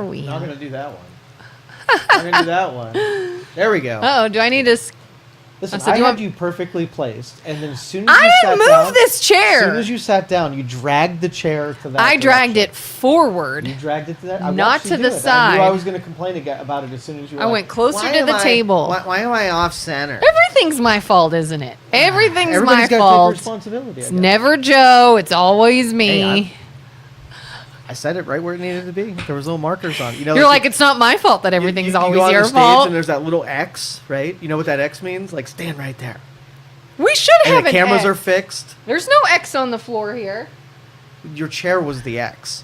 There we go. I'm going to do that one. I'm going to do that one. There we go. Oh, do I need to... Listen, so I you had want- you perfectly placed, and then as soon as I you didn't sat down... move this chair! As soon as you sat down, you dragged the chair to that I dragged direction. it forward. You dragged it to that? I Not watched you to do the it. side. I knew I was going to complain about it as soon as you were I like, went closer "Why to am the I- table. Why am I off center? Everything's my fault, isn't it? Everything's Everybody's my got to take fault. responsibility. It's never Joe. It's always me. Hey, I said it right where it needed to be. There was little markers on it. You know, You're like, it's not my fault that everything's you go always on your the stage fault. and there's that little X, right? You know what that X means? Like, stand right there. We should have And the an cameras X. are fixed. There's no X on the floor here. Your chair was the X.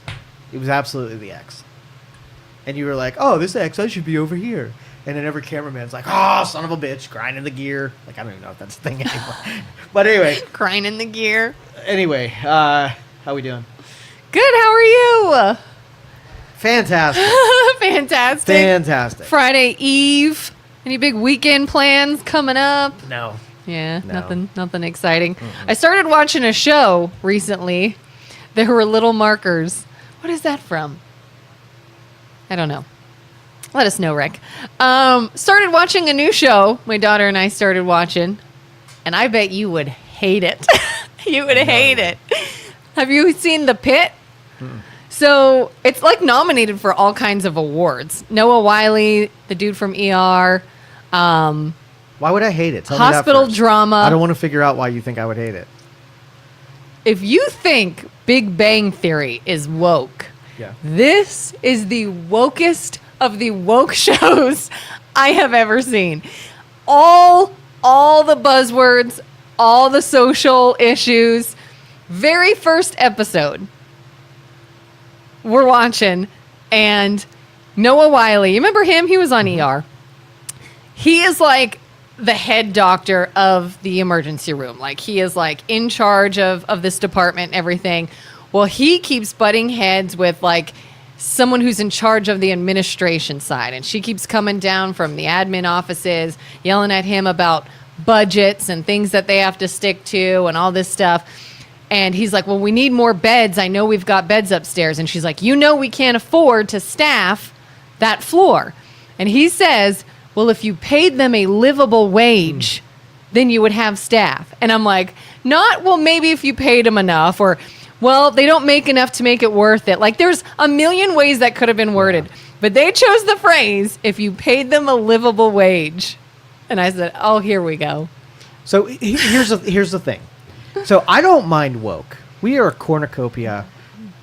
It was absolutely the X. And you were like, oh, this X, I should be over here. And then every cameraman's like, oh, son of a bitch, grinding the gear. Like, I don't even know if that's a thing anymore. But anyway. Grinding the gear. Anyway, how we doing? Good, how are you? Fantastic. Fantastic. Fantastic. Friday Eve. Any big weekend plans coming up? No. Yeah, No. nothing exciting. I started watching a show recently. There were little markers. What is that from? I don't know. Let us know, Rick. Started watching a new show. My daughter and I started watching, and I bet you would hate it. You would hate it. Have you seen The Pit? So it's like nominated for all kinds of awards. Noah Wyle, the dude from ER. Why would I hate it? Tell me that Hospital first. drama. I don't want to figure out why you think I would hate it. If you think Big Bang Theory is woke, Yeah. this is the wokest of the woke shows I have ever seen. All the buzzwords, all the social issues. Very first episode we're watching, and Noah Wyle, you remember him? He was on ER. He is like the head doctor of the emergency room. Like, he is like in charge of this department and everything. Well, he keeps butting heads with like someone who's in charge of the administration side. And she keeps coming down from the admin offices, yelling at him about budgets and things that they have to stick to and all this stuff. And he's like, well, we need more beds. I know we've got beds upstairs. And she's like, you know, we can't afford to staff that floor. And he says, well, if you paid them a livable wage, then you would have staff. And I'm like, not, well, maybe if you paid them enough, or, well, they don't make enough to make it worth it. Like, there's a million ways that could have been worded. But they chose the phrase, if you paid them a livable wage. And I said, oh, here we go. So here's the thing. So I don't mind woke. We are a cornucopia.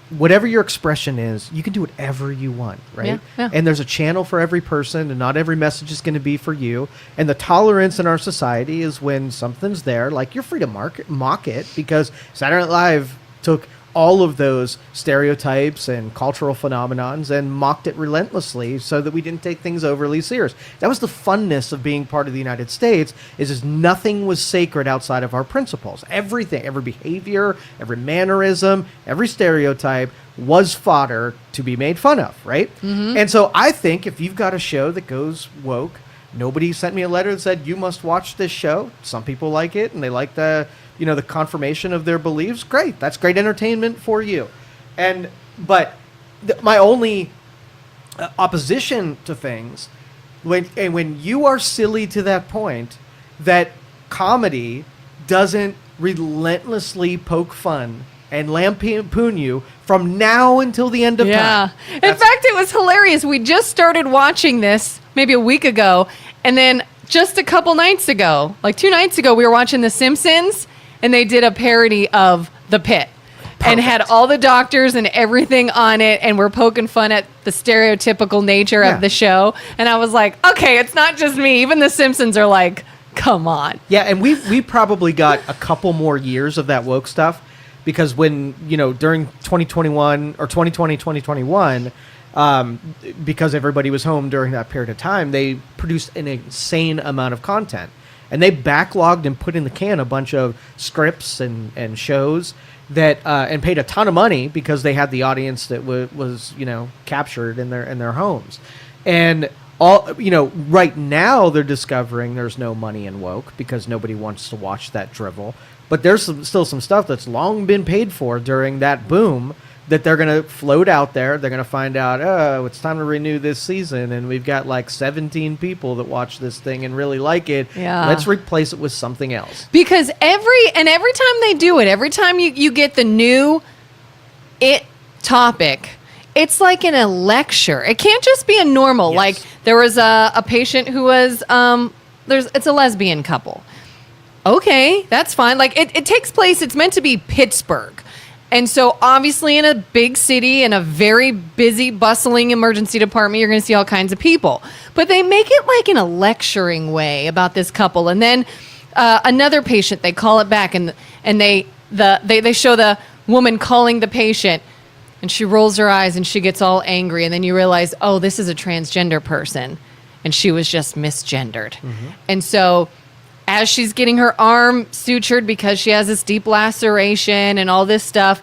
Whatever your expression is, you can do whatever you want, right? Yeah, yeah. And there's a channel for every person, and not every message is going to be for you. And the tolerance in our society is when something's there, like, you're free to mock it, because Saturday Night Live took all of those stereotypes and cultural phenomenons and mocked it relentlessly so that we didn't take things overly serious. That was the funness of being part of the United States, is nothing was sacred outside of our principles. Everything, every behavior, every mannerism, every stereotype was fodder to be made fun of, right? Mm-hmm. And so I think if you've got a show that goes woke, nobody sent me a letter that said, you must watch this show. Some people like it, and they like the confirmation of their beliefs. Great. That's great entertainment for you. But my only opposition to things, when you are silly to that point, that comedy doesn't relentlessly poke fun and lampoon you from now until the end of time. In fact, it was hilarious. We just started watching this maybe a week ago, and then just a couple nights ago, like 2 nights ago, we were watching The Simpsons, and they did a parody of The Pit. And had all the doctors and everything on it, and we're poking fun at the stereotypical nature of the show. And I was like, okay, it's not just me. Even The Simpsons are like, come on. Yeah, and we probably got a couple more years of that woke stuff, because when, during 2021 or 2020, 2021, because everybody was home during that period of time, they produced an insane amount of content. And they backlogged and put in the can a bunch of scripts and shows that and paid a ton of money because they had the audience that was captured in their homes. And all right now they're discovering there's no money in woke because nobody wants to watch that drivel. But there's still some stuff that's long been paid for during that boom that they're going to float out there. They're going to find out, oh, it's time to renew this season, and we've got like 17 people that watch this thing and really like it. Yeah. Let's replace it with something else. Because every time they do it, every time you get the new topic, it's like in a lecture. It can't just be a normal. Yes. Like there was a patient who was it's a lesbian couple. Okay, that's fine. Like it takes place. It's meant to be Pittsburgh. And so obviously in a big city, in a very busy, bustling emergency department, you're going to see all kinds of people. But they make it like in a lecturing way about this couple. And then another patient, they call it back and they show the woman calling the patient, and she rolls her eyes and she gets all angry. And then you realize, oh, this is a transgender person. And she was just misgendered. Mm-hmm. And so as she's getting her arm sutured because she has this deep laceration and all this stuff,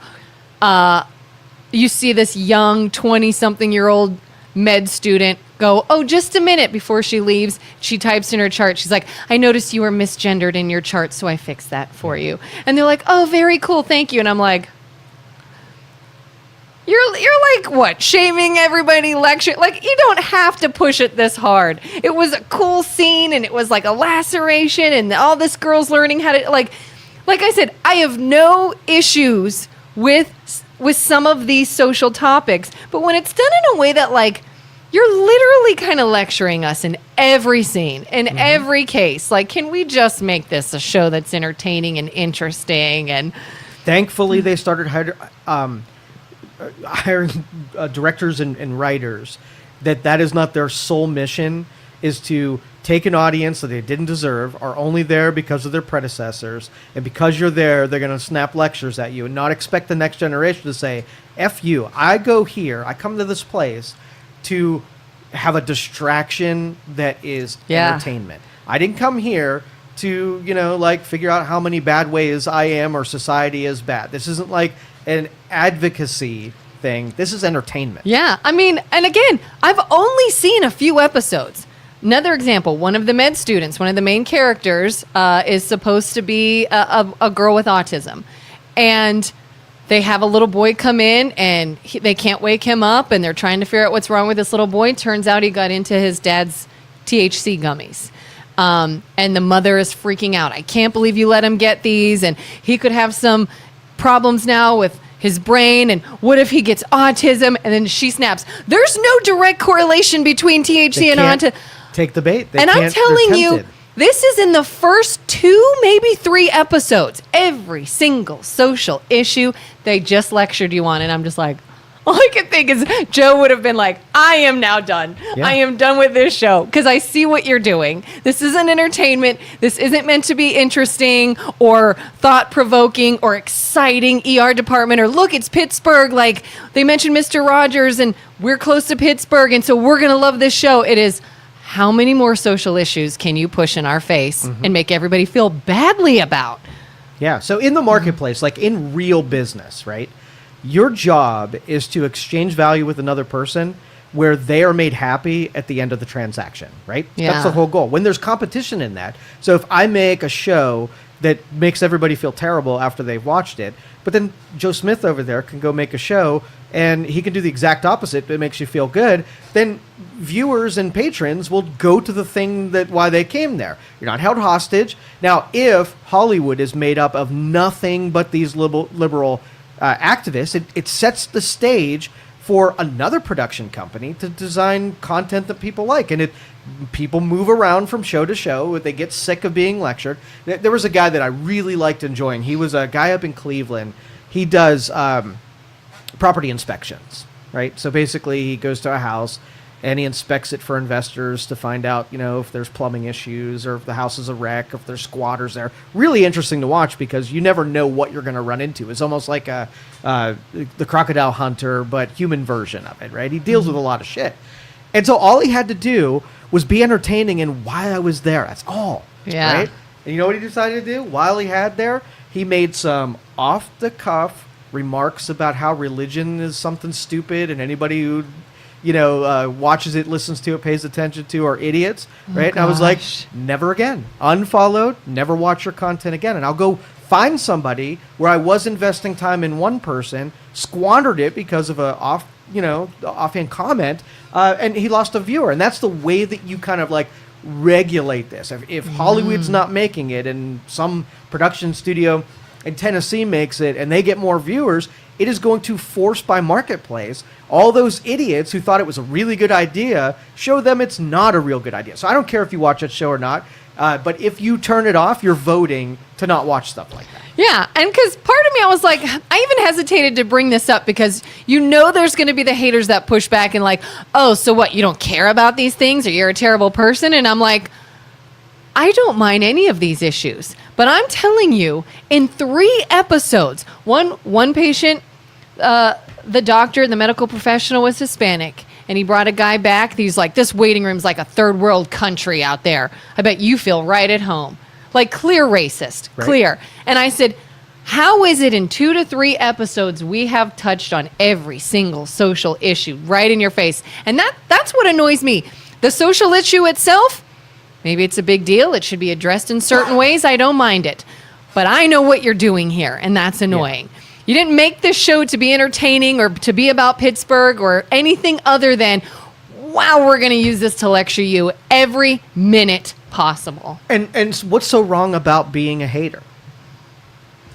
you see this young 20-something-year-old med student go, oh, just a minute, before she leaves. She types in her chart. She's like, I noticed you were misgendered in your chart, so I fixed that for you. And they're like, oh, very cool, thank you. And I'm like, You're like, what, shaming everybody, lecture? Like, you don't have to push it this hard. It was a cool scene, and it was like a laceration, and all this girl's learning how to, like I said, I have no issues with some of these social topics, but when it's done in a way that, like, you're literally kind of lecturing us in every scene, in every case. Like, can we just make this a show that's entertaining and interesting? And thankfully, they started hiring directors and writers that is not their sole mission, is to take an audience that they didn't deserve, are only there because of their predecessors, and because you're there, they're going to snap lectures at you and not expect the next generation to say, F you, I go here, I come to this place to have a distraction that is entertainment. I didn't come here to, like, figure out how many bad ways I am or society is bad. This isn't like an advocacy thing. This is entertainment. Yeah. I mean, and again, I've only seen a few episodes. Another example, one of the med students, one of the main characters, is supposed to be a girl with autism. And they have a little boy come in, and they can't wake him up, and they're trying to figure out what's wrong with this little boy. Turns out he got into his dad's THC gummies. And the mother is freaking out. I can't believe you let him get these, and he could have some problems now with his brain, and what if he gets autism? And then she snaps, there's no direct correlation between THC and autism. Take the bait. And I'm telling you, this is in the first 2, maybe 3 episodes. Every single social issue they just lectured you on. And I'm just like, all I can think is Joe would have been like, I am now done. Yeah. I am done with this show because I see what you're doing. This isn't entertainment. This isn't meant to be interesting or thought-provoking or exciting ER department, or look, it's Pittsburgh. Like, they mentioned Mr. Rogers and we're close to Pittsburgh, and so we're going to love this show. It is, how many more social issues can you push in our face and make everybody feel badly about? Yeah. So in the marketplace, like in real business, right? Your job is to exchange value with another person where they are made happy at the end of the transaction, right? Yeah. That's the whole goal. When there's competition in that. So if I make a show that makes everybody feel terrible after they've watched it, but then Joe Smith over there can go make a show and he can do the exact opposite, but it makes you feel good, then viewers and patrons will go to the thing that why they came there. You're not held hostage. Now, if Hollywood is made up of nothing but these liberal activists, it sets the stage for another production company to design content that people like, and people move around from show to show. They get sick of being lectured. There was a guy that I really liked enjoying. He was a guy up in Cleveland. He does property inspections, right? So basically, he goes to a house and he inspects it for investors to find out, if there's plumbing issues or if the house is a wreck, if there's squatters there. Really interesting to watch because you never know what you're going to run into. It's almost like the Crocodile Hunter, but human version of it, right? He deals with a lot of shit. And so all he had to do was be entertaining, and while I was there, that's all. Yeah. Right? And you know what he decided to do? While he had there, he made some off-the-cuff remarks about how religion is something stupid, and anybody who watches it, listens to it, pays attention to, are idiots, right? And I was like, never again. Unfollowed, never watch your content again. And I'll go find somebody where I was investing time in one person, squandered it because of a offhand comment, and he lost a viewer. And that's the way that you kind of like regulate this. If Hollywood's not making it and some production studio in Tennessee makes it and they get more viewers, it is going to force by marketplace all those idiots who thought it was a really good idea, show them it's not a real good idea. So I don't care if you watch that show or not, but if you turn it off, you're voting to not watch stuff like that. Yeah, and because part of me, I was like, I even hesitated to bring this up because there's going to be the haters that push back and like, oh, so what, you don't care about these things or you're a terrible person? And I'm like, I don't mind any of these issues. But I'm telling you, in 3 episodes, one patient, the doctor, the medical professional was Hispanic. And he brought a guy back. He's like, this waiting room's like a third world country out there. I bet you feel right at home. Like clear racist, right. Clear. And I said, how is it in 2 to 3 episodes we have touched on every single social issue right in your face? And that's what annoys me. The social issue itself, maybe it's a big deal. It should be addressed in certain ways. I don't mind it. But I know what you're doing here, and that's annoying. Yeah. You didn't make this show to be entertaining or to be about Pittsburgh or anything other than, wow, we're going to use this to lecture you every minute possible. And what's so wrong about being a hater?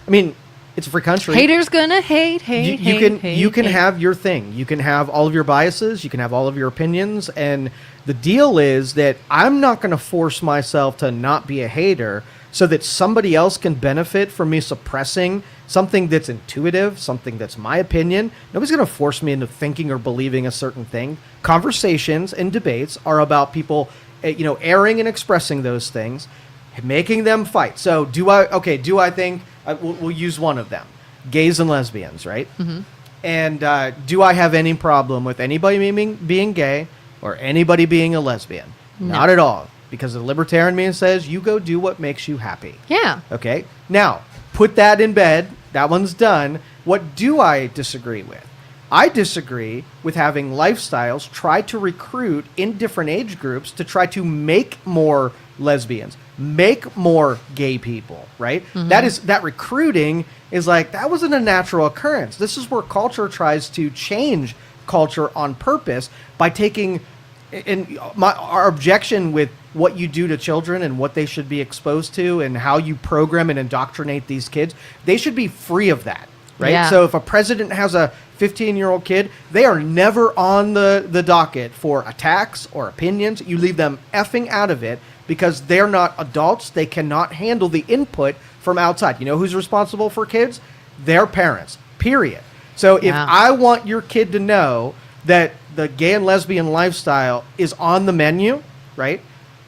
I mean, it's a free country. Haters gonna hate. You can have your thing. You can have all of your biases. You can have all of your opinions. And the deal is that I'm not going to force myself to not be a hater so that somebody else can benefit from me suppressing something that's intuitive, something that's my opinion. Nobody's going to force me into thinking or believing a certain thing. Conversations and debates are about people, airing and expressing those things, making them fight. So do I think, we'll use one of them, gays and lesbians, right? Mm-hmm. And do I have any problem with anybody being gay or anybody being a lesbian? No. Not at all. Because the libertarian man says, you go do what makes you happy. Yeah. Okay? Now, put that in bed. That one's done. What do I disagree with? I disagree with having lifestyles try to recruit in different age groups to try to make more lesbians, make more gay people, right? Mm-hmm. That recruiting is like, that wasn't a natural occurrence. This is where culture tries to change culture on purpose by taking... And our objection with what you do to children and what they should be exposed to and how you program and indoctrinate these kids, they should be free of that, right? Yeah. So if a president has a 15-year-old kid, they are never on the docket for attacks or opinions. You leave them effing out of it because they're not adults. They cannot handle the input from outside. You know who's responsible for kids? Their parents, period. So if I want your kid to know that the gay and lesbian lifestyle is on the menu, right?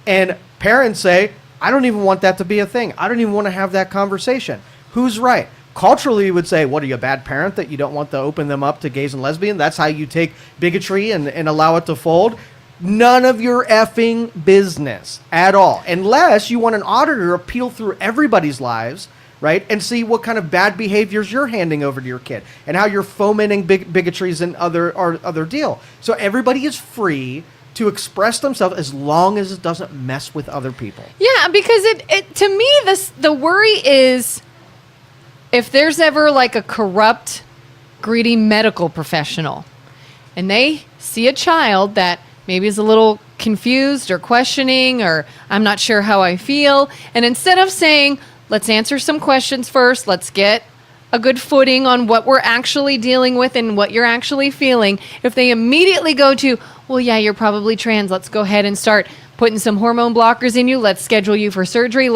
And parents say, I don't even want that to be a thing. I don't even want to have that conversation. Who's right? Culturally, you would say, what, are you a bad parent that you don't want to open them up to gays and lesbians? That's how you take bigotry and allow it to fold? None of your effing business at all. Unless you want an auditor to peel through everybody's lives, right, and see what kind of bad behaviors you're handing over to your kid and how you're fomenting bigotries and other deal. So everybody is free to express themselves as long as it doesn't mess with other people. Yeah, because it to me, the worry is if there's ever like a corrupt, greedy medical professional and they see a child that maybe is a little confused or questioning or I'm not sure how I feel, and instead of saying, let's answer some questions first, let's get a good footing on what we're actually dealing with and what you're actually feeling, if they immediately go to, well, yeah, you're probably trans, let's go ahead and start putting some hormone blockers in you, let's schedule you for surgery,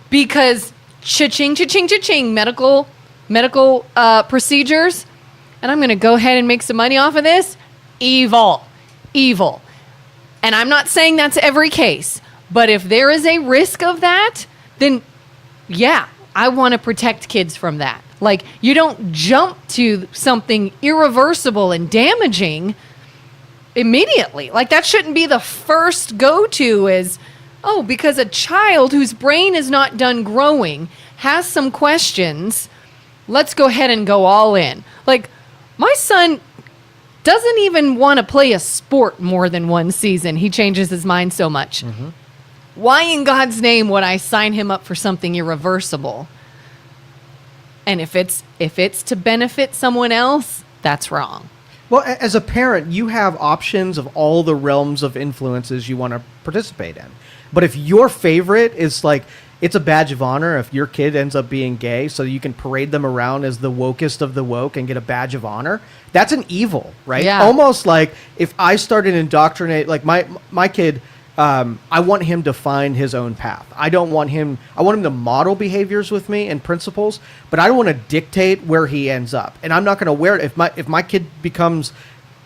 because cha-ching, cha-ching, cha-ching, medical procedures, and I'm going to go ahead and make some money off of this, evil. And I'm not saying that's every case, but if there is a risk of that, then yeah, I want to protect kids from that. Like, you don't jump to something irreversible and damaging immediately. Like, that shouldn't be the first go-to is, oh, because a child whose brain is not done growing has some questions, let's go ahead and go all in. Like, my son doesn't even want to play a sport more than one season. He changes his mind so much. Mm-hmm. Why in God's name would I sign him up for something irreversible? And if it's to benefit someone else, that's wrong. Well, as a parent, you have options of all the realms of influences you want to participate in. But if your favorite is like, it's a badge of honor if your kid ends up being gay, so you can parade them around as the wokest of the woke and get a badge of honor, that's an evil, right? Yeah. Almost like if I started indoctrinate, like my kid, I want him to find his own path. I want him to model behaviors with me and principles, but I don't want to dictate where he ends up. And I'm not going to wear it. If my kid becomes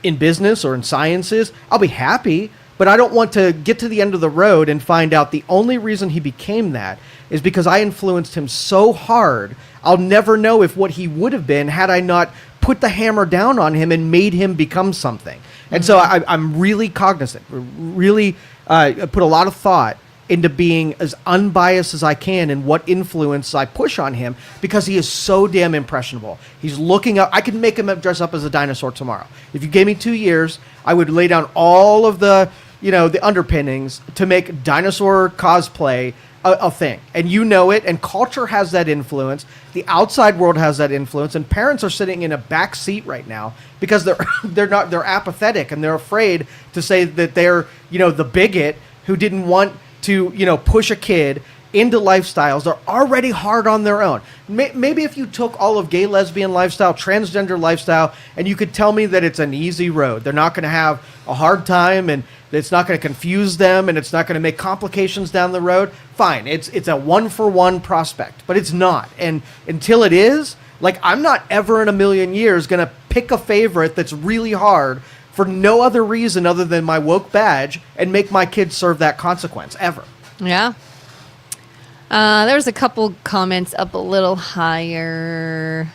in business or in sciences, I'll be happy, but I don't want to get to the end of the road and find out the only reason he became that is because I influenced him so hard. I'll never know if what he would have been had I not put the hammer down on him and made him become something. And so I'm really cognizant, really put a lot of thought into being as unbiased as I can in what influence I push on him, because he is so damn impressionable. He's looking up. I could make him dress up as a dinosaur tomorrow. If you gave me 2 years, I would lay down all of the underpinnings to make dinosaur cosplay a thing. And you know it, and culture has that influence. The outside world has that influence, and parents are sitting in a back seat right now because they're apathetic, and they're afraid to say that they're, the bigot who didn't want to, push a kid into lifestyles. They're already hard on their own. Maybe if you took all of gay, lesbian lifestyle, transgender lifestyle, and you could tell me that it's an easy road. They're not going to have a hard time, and it's not going to confuse them, and it's not going to make complications down the road. Fine. It's a 1-for-1 prospect, but it's not. And until it is, like, I'm not ever in a million years going to pick a favorite that's really hard for no other reason other than my woke badge and make my kids serve that consequence ever. Yeah. There's a couple comments up a little higher.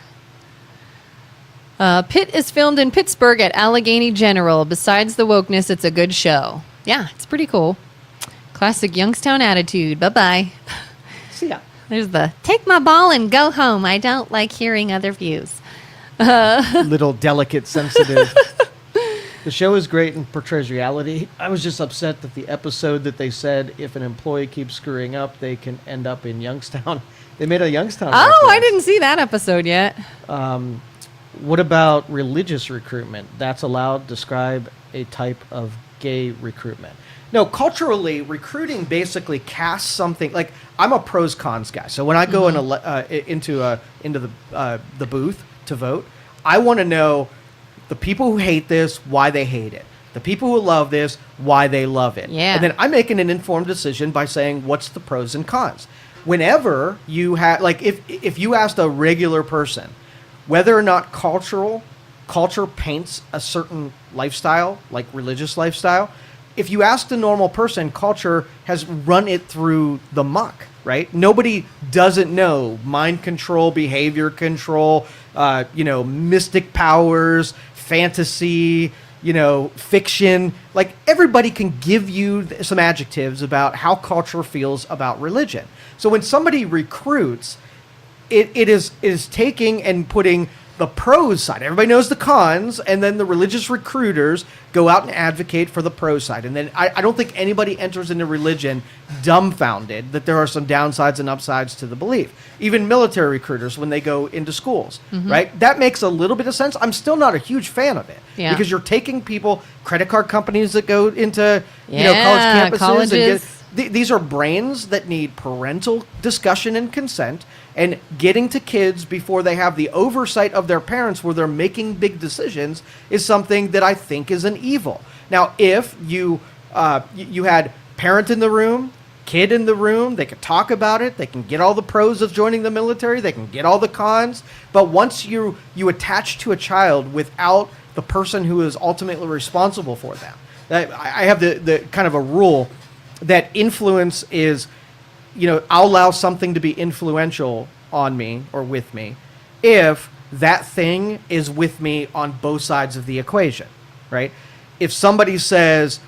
Pitt is filmed in Pittsburgh at Allegheny General. Besides the wokeness, it's a good show. Yeah, it's pretty cool. Classic Youngstown attitude. Bye-bye. See ya. There's the take my ball and go home. I don't like hearing other views. Little delicate, sensitive. The show is great and portrays reality. I was just upset that the episode that they said if an employee keeps screwing up, they can end up in Youngstown. They made a Youngstown reference. I didn't see that episode yet. What about religious recruitment? That's allowed. Describe a type of gay recruitment. No, culturally, recruiting basically casts something. Like, I'm a pros cons guy. So when I go into the booth to vote, I want to know the people who hate this, why they hate it. The people who love this, why they love it. Yeah. And then I'm making an informed decision by saying, what's the pros and cons? Whenever you have, like, if you asked a regular person whether or not culture paints a certain lifestyle, like religious lifestyle, if you asked a normal person, culture has run it through the muck, right? Nobody doesn't know mind control, behavior control, mystic powers, fantasy, fiction. Like, everybody can give you some adjectives about how culture feels about religion. So when somebody recruits, it is taking and putting the pros side. Everybody knows the cons, and then the religious recruiters go out and advocate for the pro side. And then I don't think anybody enters into religion dumbfounded that there are some downsides and upsides to the belief. Even military recruiters, when they go into schools, right? That makes a little bit of sense. I'm still not a huge fan of it, because you're taking people, credit card companies that go into college campuses. Colleges. These are brains that need parental discussion and consent, and getting to kids before they have the oversight of their parents where they're making big decisions is something that I think is an evil. Now, if you had parent in the room, kid in the room, they could talk about it, they can get all the pros of joining the military, they can get all the cons, but once you attach to a child without the person who is ultimately responsible for them, I have the kind of a rule that influence is, I'll allow something to be influential on me or with me if that thing is with me on both sides of the equation, right? If somebody says,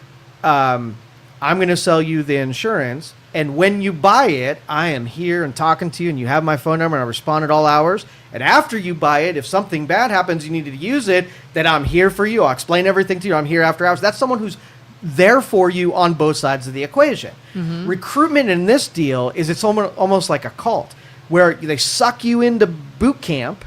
I'm going to sell you the insurance, and when you buy it, I am here and talking to you, and you have my phone number, and I respond at all hours. And after you buy it, if something bad happens, you need to use it, then I'm here for you. I'll explain everything to you. I'm here after hours. That's someone who's there for you on both sides of the equation. Recruitment in this deal is it's almost like a cult, where they suck you into boot camp,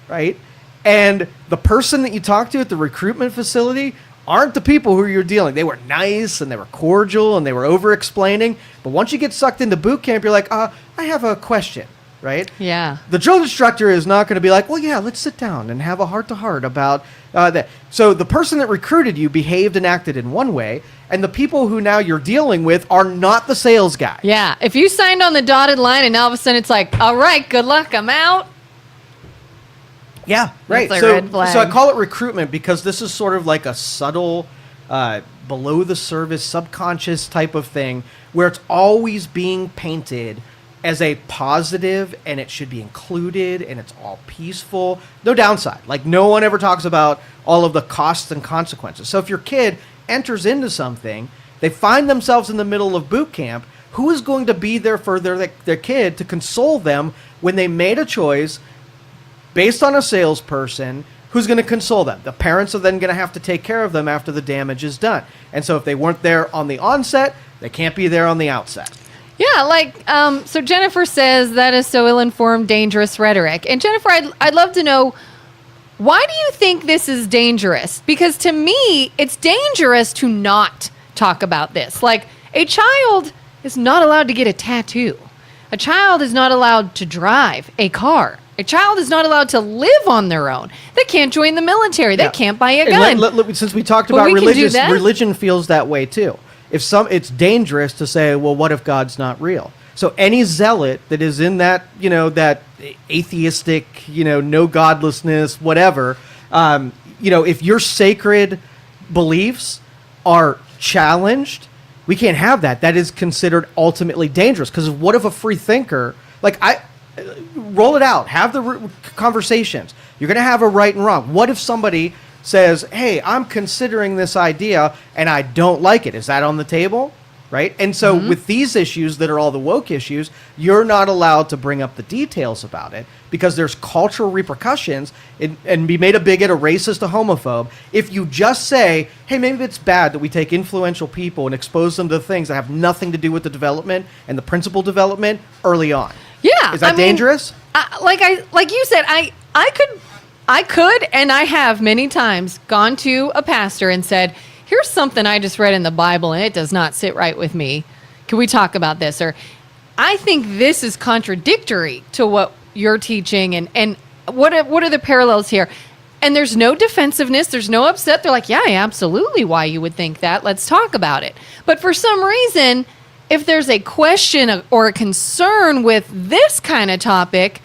right? And the person that you talk to at the recruitment facility aren't the people who you're dealing. They were nice and they were cordial and they were over-explaining. But once you get sucked into boot camp, you're like, I have a question, right? Yeah. The drill instructor is not going to be like, well, yeah, let's sit down and have a heart-to-heart about that. So the person that recruited you behaved and acted in one way, and the people who now you're dealing with are not the sales guy. Yeah. If you signed on the dotted line and all of a sudden it's like, all right, good luck, I'm out. Yeah, right. That's a red flag. So I call it recruitment because this is sort of like a subtle, below the surface, subconscious type of thing where it's always being painted as a positive and it should be included and it's all peaceful. No downside. Like no one ever talks about all of the costs and consequences. So if your kid enters into something, they find themselves in the middle of boot camp, who is going to be there for their kid to console them when they made a choice based on a salesperson who's going to console them? The parents are then going to have to take care of them after the damage is done. And so if they weren't there on the onset, they can't be there on the outset. Yeah, like, so Jennifer says that is so ill-informed, dangerous rhetoric. And Jennifer, I'd love to know, why do you think this is dangerous? Because to me, it's dangerous to not talk about this. Like, a child is not allowed to get a tattoo. A child is not allowed to drive a car. A child is not allowed to live on their own. They can't join the military. They can't buy a gun. Since we talked But about we can do that. religion feels that way too. It's dangerous to say, well, what if God's not real? So any zealot that is in that, that atheistic, no godlessness, whatever, if your sacred beliefs are challenged, we can't have that. That is considered ultimately dangerous. Because what if a free thinker, roll it out, have the conversations. You're going to have a right and wrong. What if somebody says, hey, I'm considering this idea and I don't like it? Is that on the table? Right? And so with these issues that are all the woke issues, you're not allowed to bring up the details about it because there's cultural repercussions and be made a bigot, a racist, a homophobe. If you just say, hey, maybe it's bad that we take influential people and expose them to things that have nothing to do with the development and the principal development early on. Yeah. Is that dangerous? Like you said, I could, and I have many times gone to a pastor and said, here's something I just read in the Bible and it does not sit right with me. Can we talk about this? Or I think this is contradictory to what you're teaching and what are the parallels here? And there's no defensiveness. There's no upset. They're like, yeah, absolutely why you would think that. Let's talk about it. But for some reason, if there's a question or a concern with this kind of topic,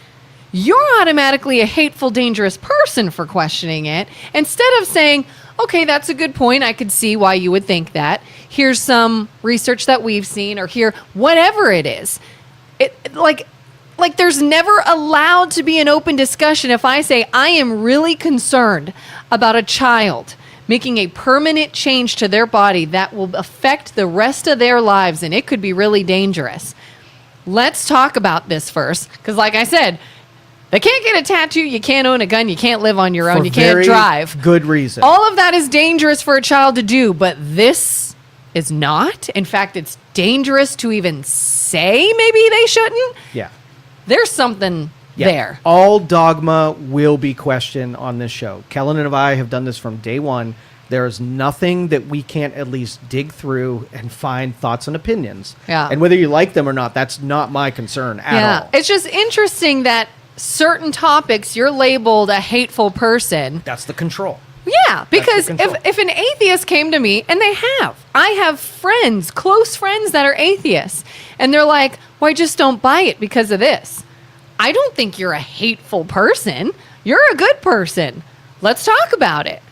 you're automatically a hateful, dangerous person for questioning it. Instead of saying, okay, that's a good point. I could see why you would think that. Here's some research that we've seen, or here, whatever it is. Like there's never allowed to be an open discussion. If I say I am really concerned about a child making a permanent change to their body that will affect the rest of their lives, and it could be really dangerous. Let's talk about this first. Because like I said, they can't get a tattoo, you can't own a gun, you can't live on your own, you can't drive. Good reason. All of that is dangerous for a child to do, but this is not. In fact, it's dangerous to even say maybe they shouldn't. Yeah. There's something there. All dogma will be questioned on this show. Kelin and I have done this from day one. There is nothing that we can't at least dig through and find thoughts and opinions. Yeah. And whether you like them or not, that's not my concern at all. It's just interesting that certain topics you're labeled a hateful person. That's the control. Yeah, because if an atheist came to me, and I have friends, close friends that are atheists, and they're like, well, I just don't buy it because of this. I don't think you're a hateful person. You're a good person. Let's talk about it.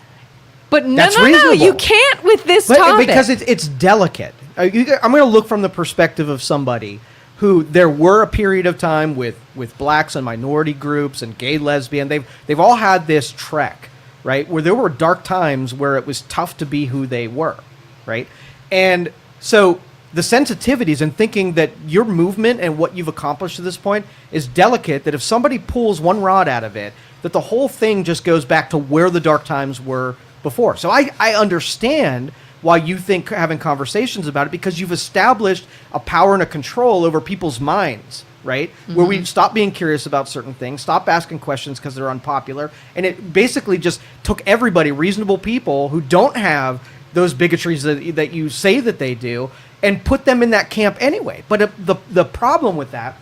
But no, you can't with this topic. Because it's delicate. I'm going to look from the perspective of somebody who there were a period of time with blacks and minority groups and gay, lesbian. They've all had this trek, right, where there were dark times where it was tough to be who they were, right? And so the sensitivities and thinking that your movement and what you've accomplished to this point is delicate, that if somebody pulls one rod out of it, that the whole thing just goes back to where the dark times were before. So I understand why you think having conversations about it, because you've established a power and a control over people's minds, right? Where we stop being curious about certain things, stop asking questions because they're unpopular, and it basically just took everybody, reasonable people who don't have those bigotries that you say that they do, and put them in that camp anyway. But the problem with that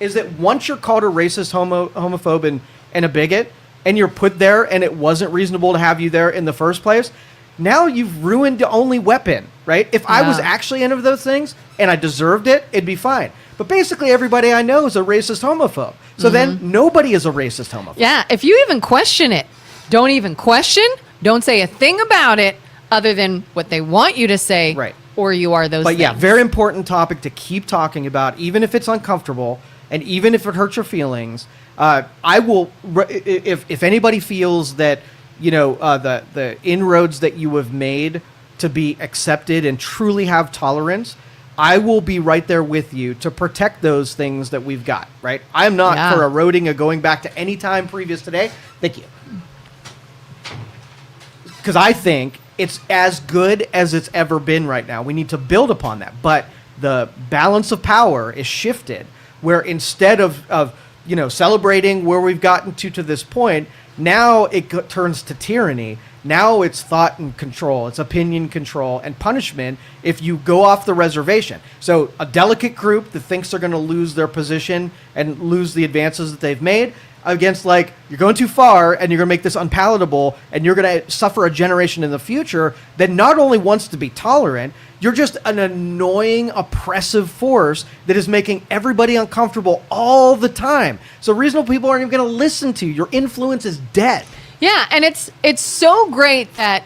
is that once you're called a racist, homophobe, and a bigot, and you're put there and it wasn't reasonable to have you there in the first place, now you've ruined the only weapon, right? If I was actually any of those things and I deserved it, it'd be fine. But basically everybody I know is a racist homophobe. So then nobody is a racist homophobe. Yeah, if you even question it, don't even question, don't say a thing about it other than what they want you to say, right? Or you are those But things. yeah, very important topic to keep talking about, even if it's uncomfortable and even if it hurts your feelings. I will, if anybody feels that, the inroads that you have made to be accepted and truly have tolerance, I will be right there with you to protect those things that we've got, right? I am not for eroding or going back to any time previous today. Thank you. Because I think it's as good as it's ever been right now. We need to build upon that. But the balance of power is shifted, where instead of celebrating where we've gotten to this point, now it turns to tyranny. Now it's thought and control. It's opinion control and punishment if you go off the reservation. So a delicate group that thinks they're going to lose their position and lose the advances that they've made against, like, you're going too far and you're going to make this unpalatable and you're going to suffer a generation in the future that not only wants to be tolerant, you're just an annoying, oppressive force that is making everybody uncomfortable all the time. So reasonable people aren't even going to listen to you. Your influence is dead. Yeah, and it's so great that,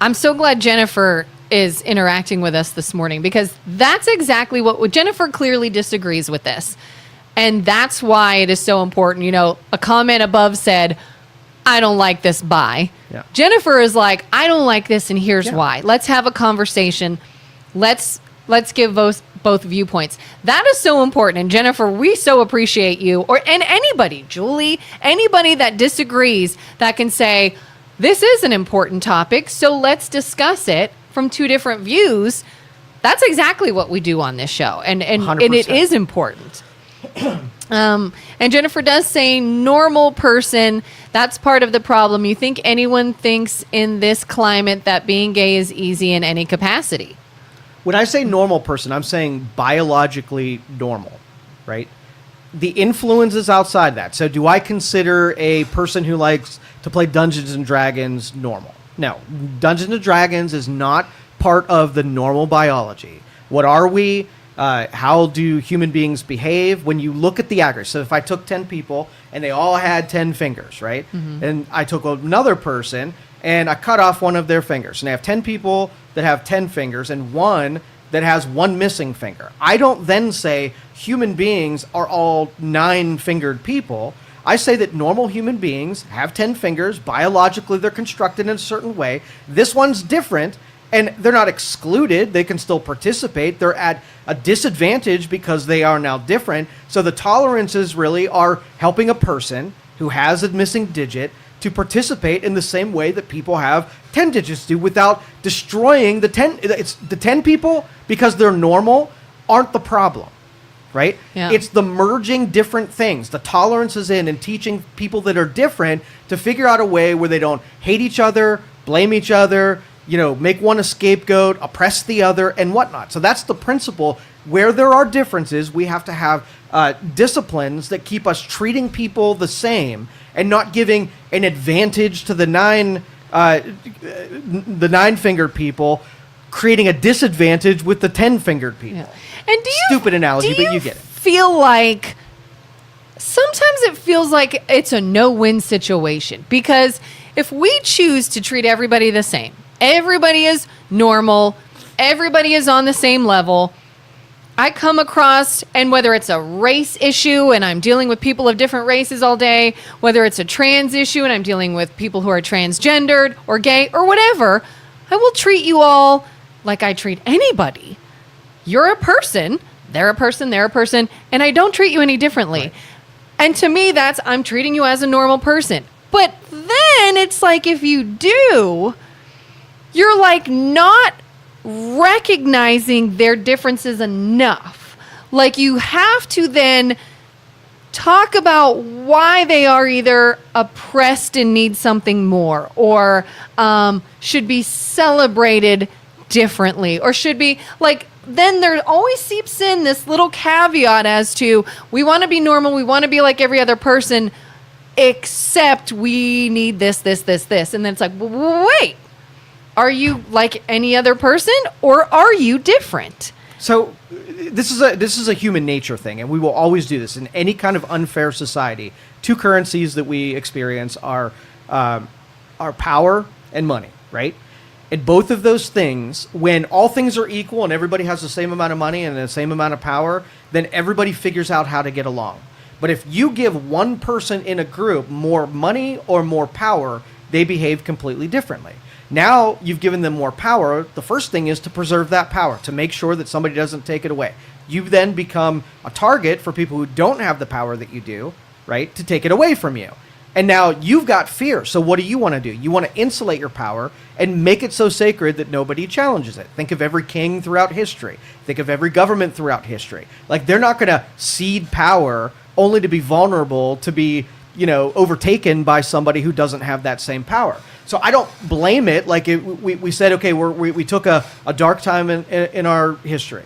I'm so glad Jennifer is interacting with us this morning, because that's exactly what Jennifer clearly disagrees with this. And that's why it is so important. A comment above said, I don't like this, bye. Yeah. Jennifer is like, I don't like this, and here's why. Let's have a conversation. Let's give both viewpoints. That is so important. And Jennifer, we so appreciate you, and anybody, Julie, anybody that disagrees that can say, this is an important topic, so let's discuss it from two different views. That's exactly what we do on this show. And it is important. And Jennifer does say normal person, that's part of the problem. You think anyone thinks in this climate that being gay is easy in any capacity? When I say normal person, I'm saying biologically normal, right? The influence is outside that. So do I consider a person who likes to play Dungeons and Dragons normal? No. Dungeons and Dragons is not part of the normal biology. What are we? How do human beings behave? When you look at the aggregate, so if I took 10 people and they all had 10 fingers, right? And I took another person and I cut off one of their fingers. And I have 10 people that have 10 fingers and one that has one missing finger. I don't then say human beings are all 9-fingered people. I say that normal human beings have 10 fingers. Biologically, they're constructed in a certain way. This one's different, and they're not excluded. They can still participate. They're at a disadvantage because they are now different. So the tolerances really are helping a person who has a missing digit to participate in the same way that people have 10 digits do, without destroying the 10. It's the 10 people, because they're normal, aren't the problem, right? Yeah. It's the merging different things. The tolerance is in and teaching people that are different to figure out a way where they don't hate each other, blame each other, make one a scapegoat, oppress the other, and whatnot. So that's the principle. Where there are differences, we have to have disciplines that keep us treating people the same and not giving an advantage to the 9-fingered people, creating a disadvantage with the 10-fingered people. Yeah. And Stupid analogy, but you get it. Feel like sometimes it feels like it's a no-win situation, because if we choose to treat everybody the same, everybody is normal, everybody is on the same level, I come across, and whether it's a race issue and I'm dealing with people of different races all day, whether it's a trans issue and I'm dealing with people who are transgendered or gay or whatever, I will treat you all like I treat anybody. You're a person, they're a person, and I don't treat you any differently. Right. And to me, that's, I'm treating you as a normal person. But then it's like, if you do, you're like not recognizing their differences enough. Like, you have to then talk about why they are either oppressed and need something more, or should be celebrated differently, or should be like, then there always seeps in this little caveat as to, we want to be normal, we want to be like every other person, except we need this. And then it's like, wait, are you like any other person, or are you different? So this is a human nature thing, and we will always do this in any kind of unfair society. Two currencies that we experience are power and money, right? And both of those things, when all things are equal and everybody has the same amount of money and the same amount of power, then everybody figures out how to get along. But if you give one person in a group more money or more power, they behave completely differently. Now you've given them more power. The first thing is to preserve that power, to make sure that somebody doesn't take it away. You then become a target for people who don't have the power that you do, right, to take it away from you. And now you've got fear. So what do you want to do? You want to insulate your power and make it so sacred that nobody challenges it. Think of every king throughout history. Think of every government throughout history. Like, they're not going to cede power only to be vulnerable, to be, overtaken by somebody who doesn't have that same power. So I don't blame it. Like, we said, okay, we took a dark time in our history.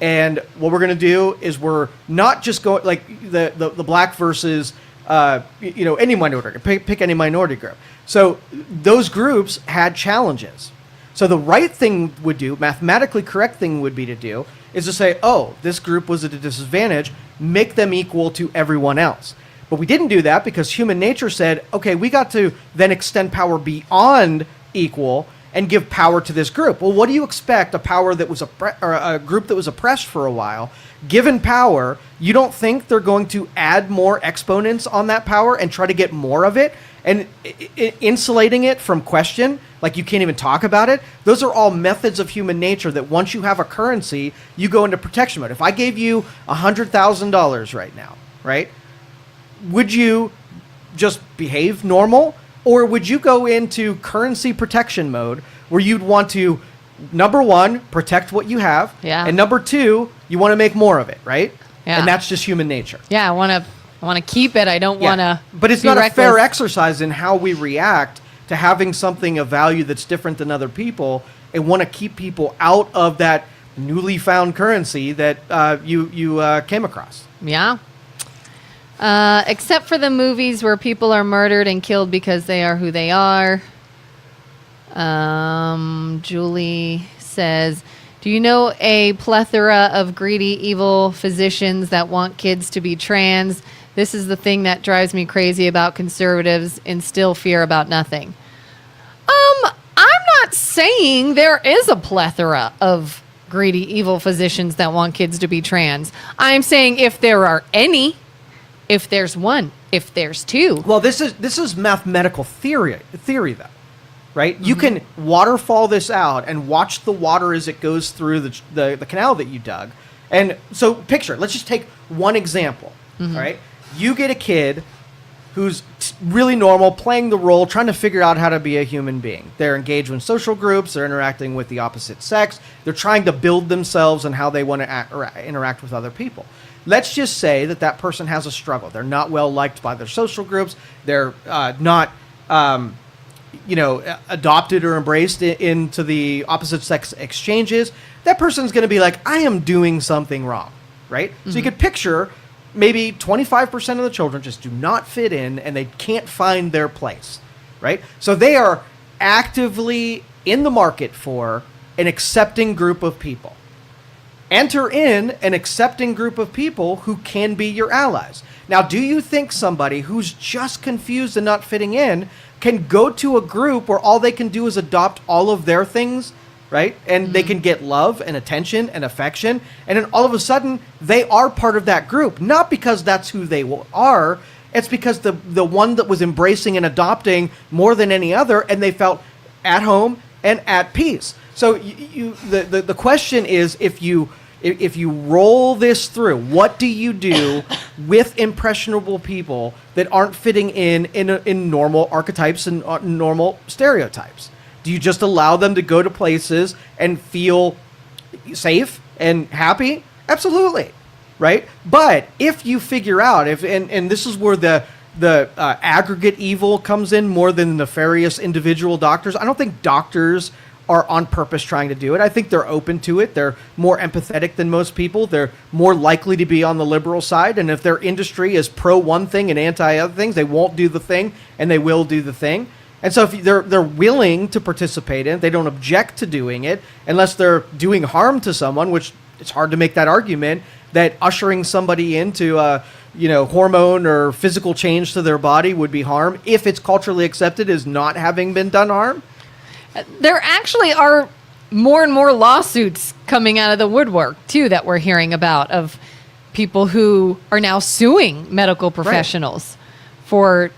And what we're going to do is we're not just going, like, the black versus, any minority group. Pick any minority group. So those groups had challenges. So the right thing would do, mathematically correct thing would be to do, is to say, oh, this group was at a disadvantage, make them equal to everyone else. But we didn't do that because human nature said, okay, we got to then extend power beyond equal and give power to this group. Well, what do you expect? A power that was a group that was oppressed for a while, given power, you don't think they're going to add more exponents on that power and try to get more of it and insulating it from question? Like, you can't even talk about it. Those are all methods of human nature that once you have a currency, you go into protection mode. If I gave you $100,000 right now, right? Would you just behave normal? Or would you go into currency protection mode where you'd want to, number one, protect what you have. Yeah. And number two, you want to make more of it, right? Yeah. And that's just human nature. Yeah, I want to keep it. I don't want to. But it's not a fair exercise in how we react to having something of value that's different than other people, and want to keep people out of that newly found currency that you came across. Yeah. Except for the movies where people are murdered and killed because they are who they are. Julie says, do you know a plethora of greedy, evil physicians that want kids to be trans? This is the thing that drives me crazy about conservatives, instill fear about nothing. I'm not saying there is a plethora of greedy, evil physicians that want kids to be trans. I'm saying if there are any, if there's one, if there's two. Well, this is mathematical theory though, right? Mm-hmm. You can waterfall this out and watch the water as it goes through the canal that you dug. And so picture, let's just take one example, mm-hmm. all right? You get a kid who's really normal, playing the role, trying to figure out how to be a human being. They're engaged in social groups, they're interacting with the opposite sex, they're trying to build themselves and how they want to interact with other people. Let's just say that person has a struggle. They're not well liked by their social groups. They're not, adopted or embraced into the opposite sex exchanges. That person's going to be like, I am doing something wrong, right? Mm-hmm. So you could picture maybe 25% of the children just do not fit in and they can't find their place, right? So they are actively in the market for an accepting group of people. Enter in an accepting group of people who can be your allies. Now, do you think somebody who's just confused and not fitting in can go to a group where all they can do is adopt all of their things, right? And mm-hmm. they can get love and attention and affection. And then all of a sudden, they are part of that group. Not because that's who they are. It's because the one that was embracing and adopting more than any other, and they felt at home and at peace. So the question is, if you roll this through, what do you do with impressionable people that aren't fitting in normal archetypes and normal stereotypes? Do you just allow them to go to places and feel safe and happy? Absolutely. right? But if you figure out, and this is where the aggregate evil comes in more than nefarious individual doctors. I don't think doctors are on purpose trying to do it. I think they're open to it. They're more empathetic than most people. They're more likely to be on the liberal side. And if their industry is pro one thing and anti other things, they won't do the thing and they will do the thing. And so if they're willing to participate in it, they don't object to doing it unless they're doing harm to someone, which it's hard to make that argument that ushering somebody into hormone or physical change to their body would be harm if it's culturally accepted as not having been done harm. There actually are more and more lawsuits coming out of the woodwork, too, that we're hearing about of people who are now suing medical professionals for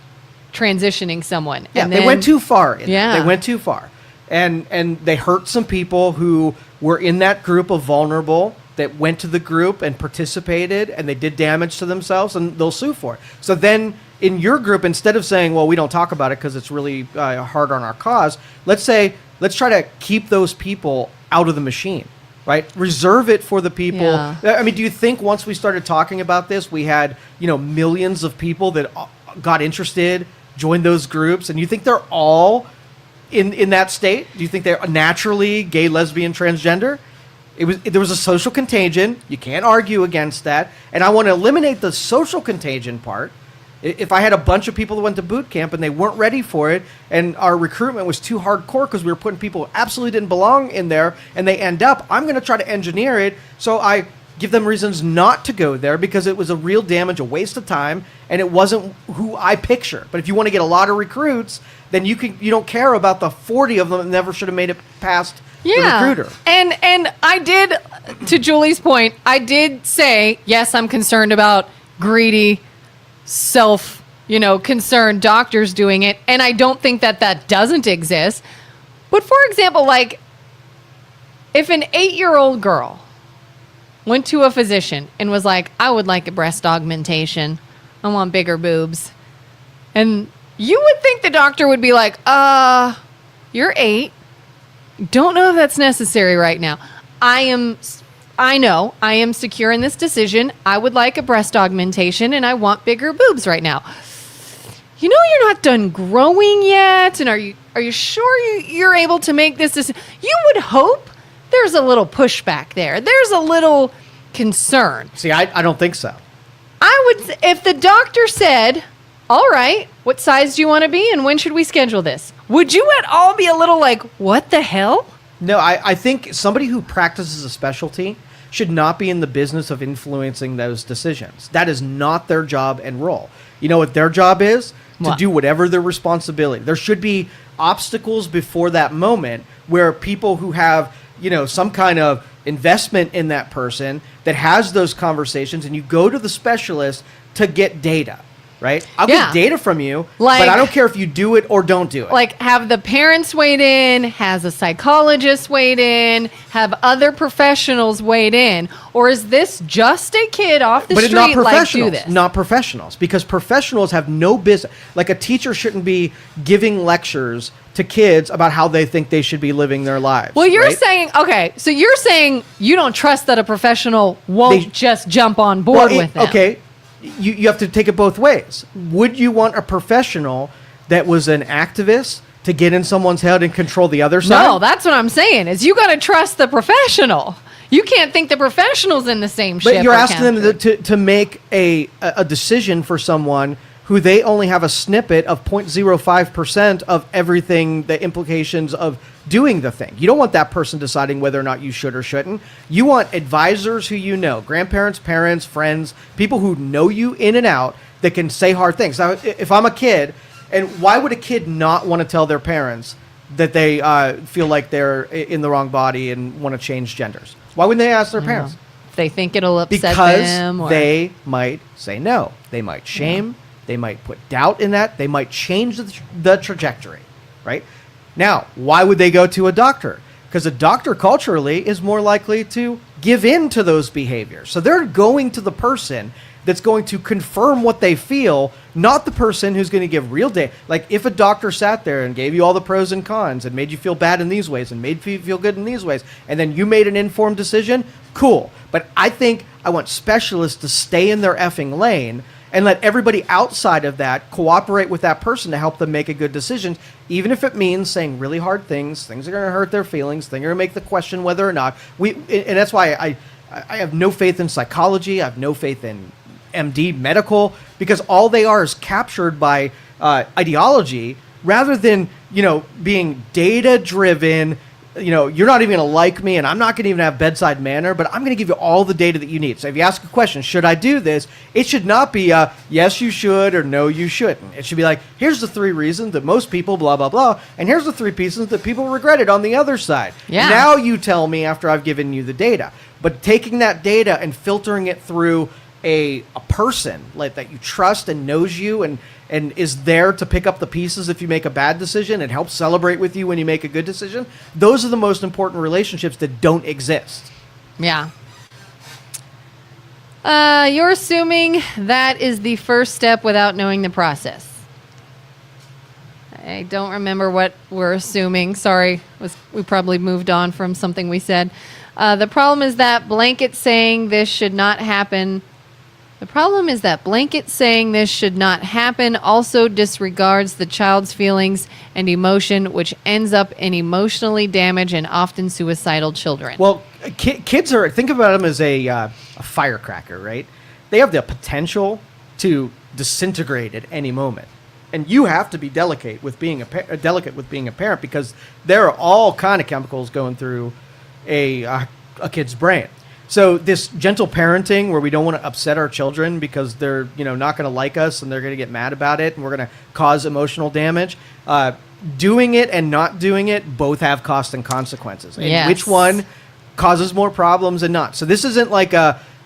transitioning someone. Yeah, and they went too far. They went too far. And they hurt some people who were in that group of vulnerable that went to the group and participated, and they did damage to themselves, and they'll sue for it. So then in your group, instead of saying, well, we don't talk about it because it's really hard on our cause, let's try to keep those people out of the machine, right? Reserve it for the people. Yeah. I mean, do you think once we started talking about this, we had, millions of people that got interested, joined those groups, and you think they're all in that state? Do you think they're naturally gay, lesbian, transgender? There was a social contagion. You can't argue against that. And I want to eliminate the social contagion part. If I had a bunch of people that went to boot camp and they weren't ready for it, and our recruitment was too hardcore because we were putting people who absolutely didn't belong in there, and they end up, I'm going to try to engineer it so I give them reasons not to go there because it was a real damage, a waste of time, and it wasn't who I picture. But if you want to get a lot of recruits, then you don't care about the 40 of them that never should have made it past the recruiter. And I did, to Julie's point, I did say, yes, I'm concerned about greedy, concerned doctors doing it. And I don't think that doesn't exist. But for example, like if an 8-year-old girl went to a physician and was like, I would like a breast augmentation. I want bigger boobs. And you would think the doctor would be like, you're 8. Don't know if that's necessary right now. I know I am secure in this decision. I would like a breast augmentation and I want bigger boobs right now. You're not done growing yet. And are you sure you're able to make this decision? You would hope there's a little pushback there. There's a little concern. See, I don't think so. If the doctor said, all right, what size do you want to be and when should we schedule this? Would you at all be a little like, what the hell? No, I think somebody who practices a specialty should not be in the business of influencing those decisions. That is not their job and role. You know what their job is? To do whatever their responsibility. There should be obstacles before that moment where people who have, some kind of investment in that person that has those conversations, and you go to the specialist to get data. Right? I'll get data from you, but I don't care if you do it or don't do it. Like, have the parents weighed in? Has a psychologist weighed in? Have other professionals weighed in? Or is this just a kid off the street do this? Not professionals, because professionals have no business. Like, a teacher shouldn't be giving lectures to kids about how they think they should be living their lives. Well, you're saying, so you're saying you don't trust that a professional won't just jump on board with them. Okay. You have to take it both ways. Would you want a professional that was an activist to get in someone's head and control the other side? No, that's what I'm saying, is you got to trust the professional. You can't think the professional's in the same ship. But you're asking them to make a decision for someone who they only have a snippet of 0.05% of everything, the implications of doing the thing. You don't want that person deciding whether or not you should or shouldn't. You want advisors who grandparents, parents, friends, people who know you in and out that can say hard things. Now, if I'm a kid, and why would a kid not want to tell their parents that they feel like they're in the wrong body and want to change genders? Why wouldn't they ask their parents? They think it'll upset them. Because they might say no. They might shame. Yeah. They might put doubt in that. They might change the trajectory, right? Now, why would they go to a doctor? Because a doctor culturally is more likely to give in to those behaviors. So they're going to the person that's going to confirm what they feel, not the person who's going to give real data. Like if a doctor sat there and gave you all the pros and cons and made you feel bad in these ways and made you feel good in these ways, and then you made an informed decision, cool. But I think I want specialists to stay in their effing lane and let everybody outside of that cooperate with that person to help them make a good decision, even if it means saying really hard things are going to hurt their feelings, things are going to make the question whether or not. And that's why I have no faith in psychology, I have no faith in MD, medical, because all they are is captured by ideology rather than, being data-driven. You're not even going to like me, and I'm not going to even have bedside manner, but I'm going to give you all the data that you need. So if you ask a question, should I do this? It should not be yes, you should, or no, you shouldn't. It should be like, here's the 3 reasons that most people blah, blah, blah, and here's the 3 reasons that people regretted on the other side. Yeah. Now you tell me after I've given you the data. But taking that data and filtering it through a person like that you trust and knows you and is there to pick up the pieces if you make a bad decision and help celebrate with you when you make a good decision, those are the most important relationships that don't exist. Yeah. You're assuming that is the first step without knowing the process. I don't remember what we're assuming. Sorry, we probably moved on from something we said. The problem is that blanket saying this should not happen. The problem is that blanket saying this should not happen also disregards the child's feelings and emotion, which ends up in emotionally damaged and often suicidal children. Well, kids think about them as a firecracker, right? They have the potential to disintegrate at any moment. And you have to be delicate with being a parent because there are all kind of chemicals going through a kid's brain. So this gentle parenting where we don't want to upset our children because they're not going to like us and they're going to get mad about it and we're going to cause emotional damage. Doing it and not doing it both have cost and consequences. And yes. Which one causes more problems and not? So this isn't like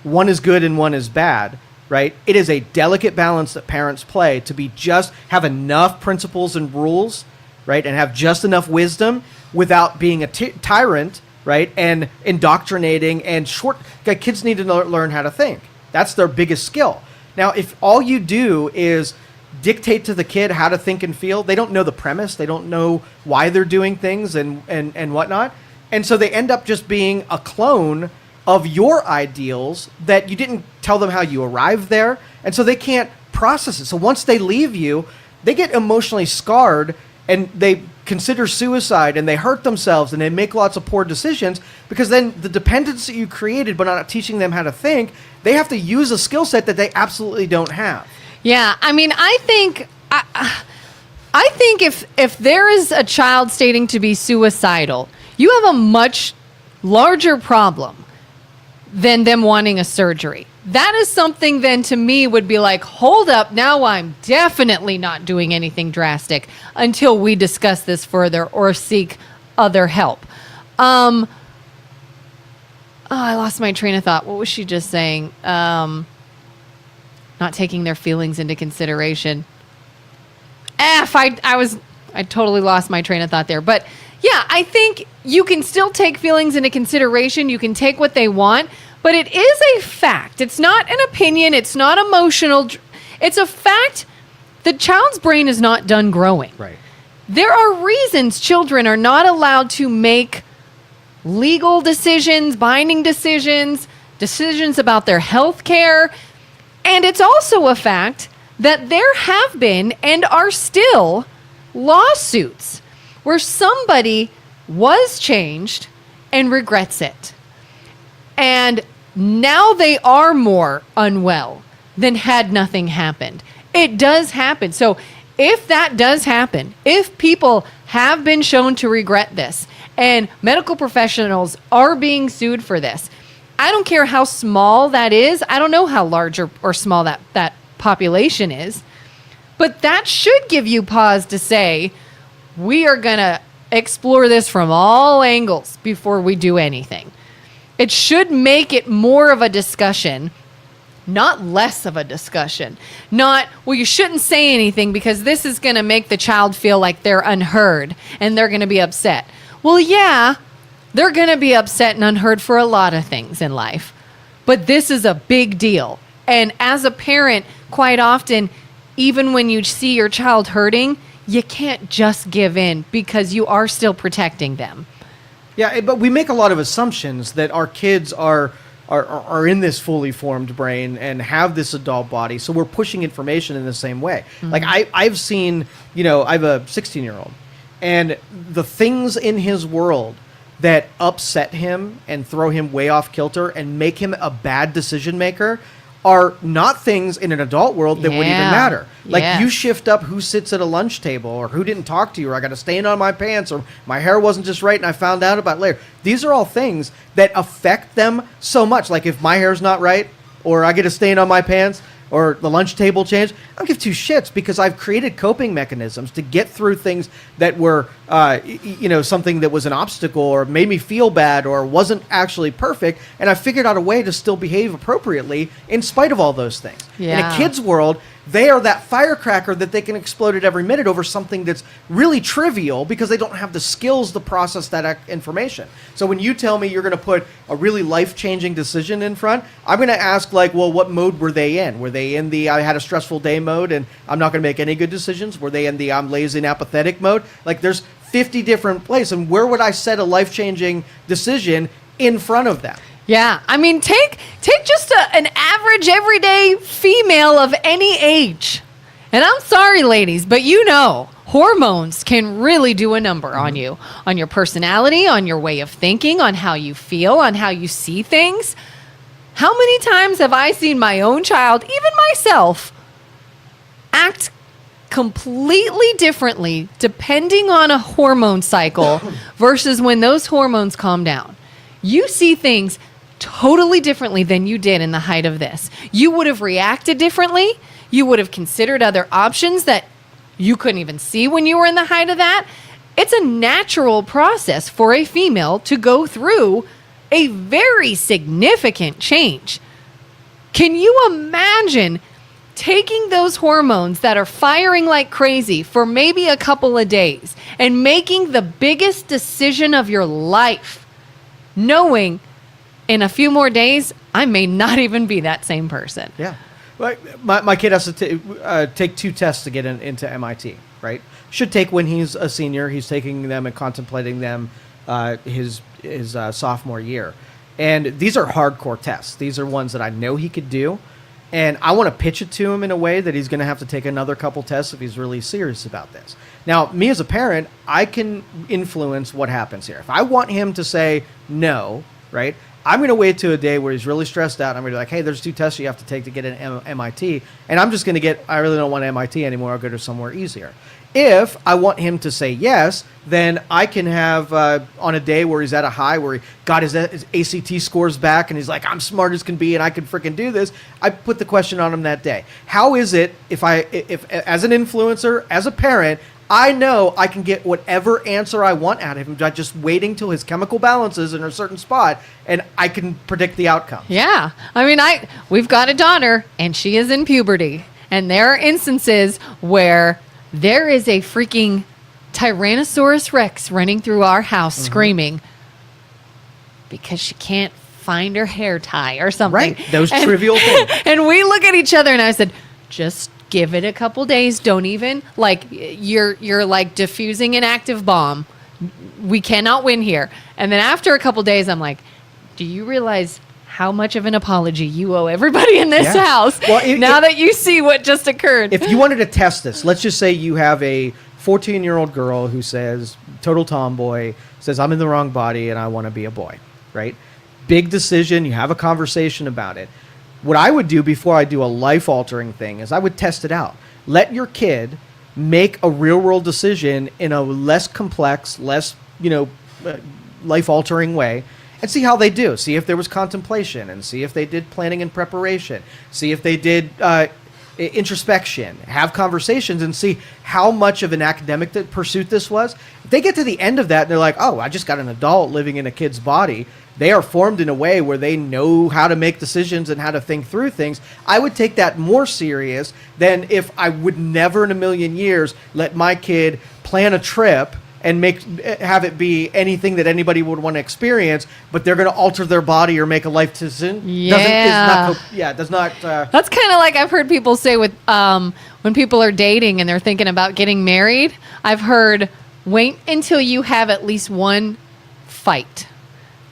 one is good and one is bad, right? It is a delicate balance that parents play to have enough principles and rules, right? And have just enough wisdom without being a tyrant, right? And indoctrinating kids need to learn how to think. That's their biggest skill. Now, if all you do is dictate to the kid how to think and feel, they don't know the premise. They don't know why they're doing things and whatnot. And so they end up just being a clone of your ideals that you didn't tell them how you arrived there. And so they can't process it. So once they leave you, they get emotionally scarred and they consider suicide and they hurt themselves and they make lots of poor decisions because then the dependence that you created by not teaching them how to think, they have to use a skill set that they absolutely don't have. Yeah, I mean, I think if there is a child stating to be suicidal, you have a much larger problem than them wanting a surgery. That is something then to me would be like, hold up, now I'm definitely not doing anything drastic until we discuss this further or seek other help. I lost my train of thought. What was she just saying? Not taking their feelings into consideration. I totally lost my train of thought there. But yeah, I think you can still take feelings into consideration. You can take what they want. But it is a fact. It's not an opinion. It's not emotional. It's a fact. The child's brain is not done growing. Right. There are reasons children are not allowed to make legal decisions, binding decisions, decisions about their health care. And it's also a fact that there have been and are still lawsuits where somebody was changed and regrets it. And now they are more unwell than had nothing happened. It does happen. So if that does happen, if people have been shown to regret this and medical professionals are being sued for this, I don't care how small that is. I don't know how large or small that population is. But that should give you pause to say, we are going to explore this from all angles before we do anything. It should make it more of a discussion, not less of a discussion. Not, well, you shouldn't say anything because this is going to make the child feel like they're unheard and they're going to be upset. Well, yeah, they're going to be upset and unheard for a lot of things in life. But this is a big deal. And as a parent, quite often, even when you see your child hurting, you can't just give in because you are still protecting them. Yeah, but we make a lot of assumptions that our kids are in this fully formed brain and have this adult body, so we're pushing information in the same way. Like I've seen, I have a 16-year-old, and the things in his world that upset him and throw him way off kilter and make him a bad decision maker are not things in an adult world that would even matter. Like you shift up who sits at a lunch table, or who didn't talk to you, or I got a stain on my pants, or my hair wasn't just right and I found out about it later. These are all things that affect them so much. Like if my hair's not right, or I get a stain on my pants, or the lunch table changed, I don't give two shits, because I've created coping mechanisms to get through things that were, something that was an obstacle or made me feel bad or wasn't actually perfect. And I figured out a way to still behave appropriately in spite of all those things. Yeah. In a kid's world, they are that firecracker that they can explode at every minute over something that's really trivial because they don't have the skills to process that information. So when you tell me you're going to put a really life-changing decision in front, I'm going to ask, like, well, what mode were they in? Were they in the I had a stressful day mode and I'm not going to make any good decisions? Were they in the I'm lazy and apathetic mode? Like, there's 50 different places. And where would I set a life-changing decision in front of them? Yeah, I mean, take just an average everyday female of any age. And I'm sorry, ladies, but hormones can really do a number on you, on your personality, on your way of thinking, on how you feel, on how you see things. How many times have I seen my own child, even myself, act completely differently depending on a hormone cycle versus when those hormones calm down? You see things totally differently than you did in the height of this. You would have reacted differently. You would have considered other options that you couldn't even see when you were in the height of that. It's a natural process for a female to go through a very significant change. Can you imagine taking those hormones that are firing like crazy for maybe a couple of days and making the biggest decision of your life, knowing in a few more days, I may not even be that same person? Yeah. Like my kid has to take 2 tests to get into MIT, right? Should take when he's a senior. He's taking them and contemplating them his sophomore year. And these are hardcore tests. These are ones that I know he could do. And I want to pitch it to him in a way that he's going to have to take another couple tests if he's really serious about this. Now, me as a parent, I can influence what happens here. If I want him to say no, right, I'm going to wait to a day where he's really stressed out. And I'm going to be like, hey, there's 2 tests you have to take to get an MIT. And I'm just going to I really don't want MIT anymore. I'll go to somewhere easier. If I want him to say yes, then I can have on a day where he's at a high, where he got his ACT scores back and he's like, I'm smart as can be and I can freaking do this. I put the question on him that day. How is it if as an influencer, as a parent, I know I can get whatever answer I want out of him by just waiting till his chemical balance is in a certain spot, and I can predict the outcome. Yeah. I mean, we've got a daughter, and she is in puberty. And there are instances where there is a freaking Tyrannosaurus Rex running through our house screaming because she can't find her hair tie or something. Right. Those trivial things. And we look at each other, and I said, just give it a couple days. Don't even, you're like diffusing an active bomb. We cannot win here. And then after a couple days, I'm like, do you realize how much of an apology you owe everybody in this house now that you see what just occurred? If you wanted to test this, let's just say you have a 14-year-old girl who says, total tomboy, says, I'm in the wrong body and I want to be a boy, right? Big decision. You have a conversation about it. What I would do before I do a life-altering thing is I would test it out. Let your kid make a real-world decision in a less complex, less, life-altering way, and see how they do. See if there was contemplation, and see if they did planning and preparation. See if they did introspection. Have conversations, and see how much of an academic pursuit this was. If they get to the end of that, and they're like, oh, I just got an adult living in a kid's body. They are formed in a way where they know how to make decisions and how to think through things. I would take that more serious than if I would never in a million years let my kid plan a trip and have it be anything that anybody would want to experience, but they're going to alter their body or make a life decision. Does not. That's kind of like I've heard people say with when people are dating and they're thinking about getting married. I've heard wait until you have at least one fight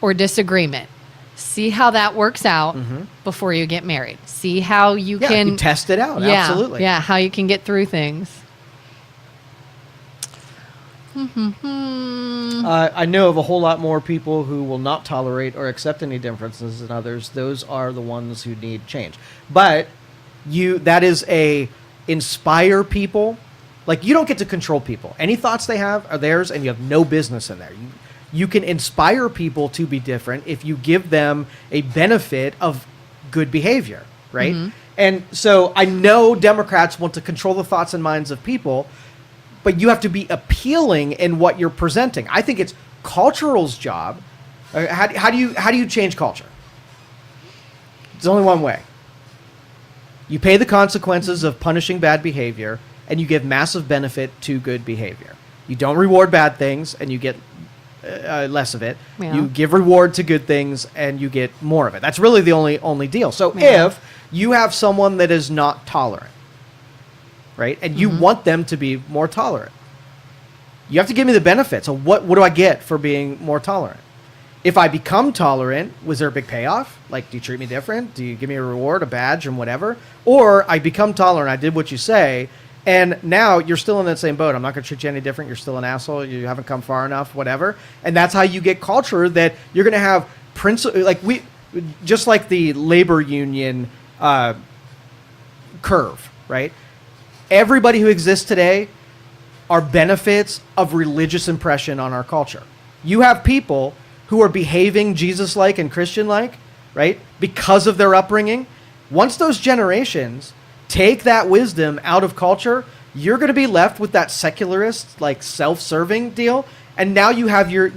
or disagreement. See how that works out before you get married. See how you can you test it out. Absolutely. Yeah, how you can get through things. I know of a whole lot more people who will not tolerate or accept any differences than others. Those are the ones who need change. But that is inspire people. Like, you don't get to control people. Any thoughts they have are theirs, and you have no business in there. You can inspire people to be different if you give them a benefit of good behavior, right? And so I know Democrats want to control the thoughts and minds of people, but you have to be appealing in what you're presenting. I think it's cultural's job. How do you change culture? There's only one way. You pay the consequences of punishing bad behavior, and you give massive benefit to good behavior. You don't reward bad things, and you get less of it. Yeah. You give reward to good things, and you get more of it. That's really the only deal. So if you have someone that is not tolerant, right, and you want them to be more tolerant, you have to give me the benefits. So what do I get for being more tolerant? If I become tolerant, was there a big payoff? Like, do you treat me different? Do you give me a reward, a badge, and whatever? Or I become tolerant, I did what you say, and now you're still in that same boat. I'm not going to treat you any different. You're still an asshole. You haven't come far enough, whatever. And that's how you get culture that you're going to have just like the labor union curve, right? Everybody who exists today are benefits of religious impression on our culture. You have people who are behaving Jesus-like and Christian-like, right, because of their upbringing. Once those generations take that wisdom out of culture, you're going to be left with that secularist, like, self-serving deal, and now you have your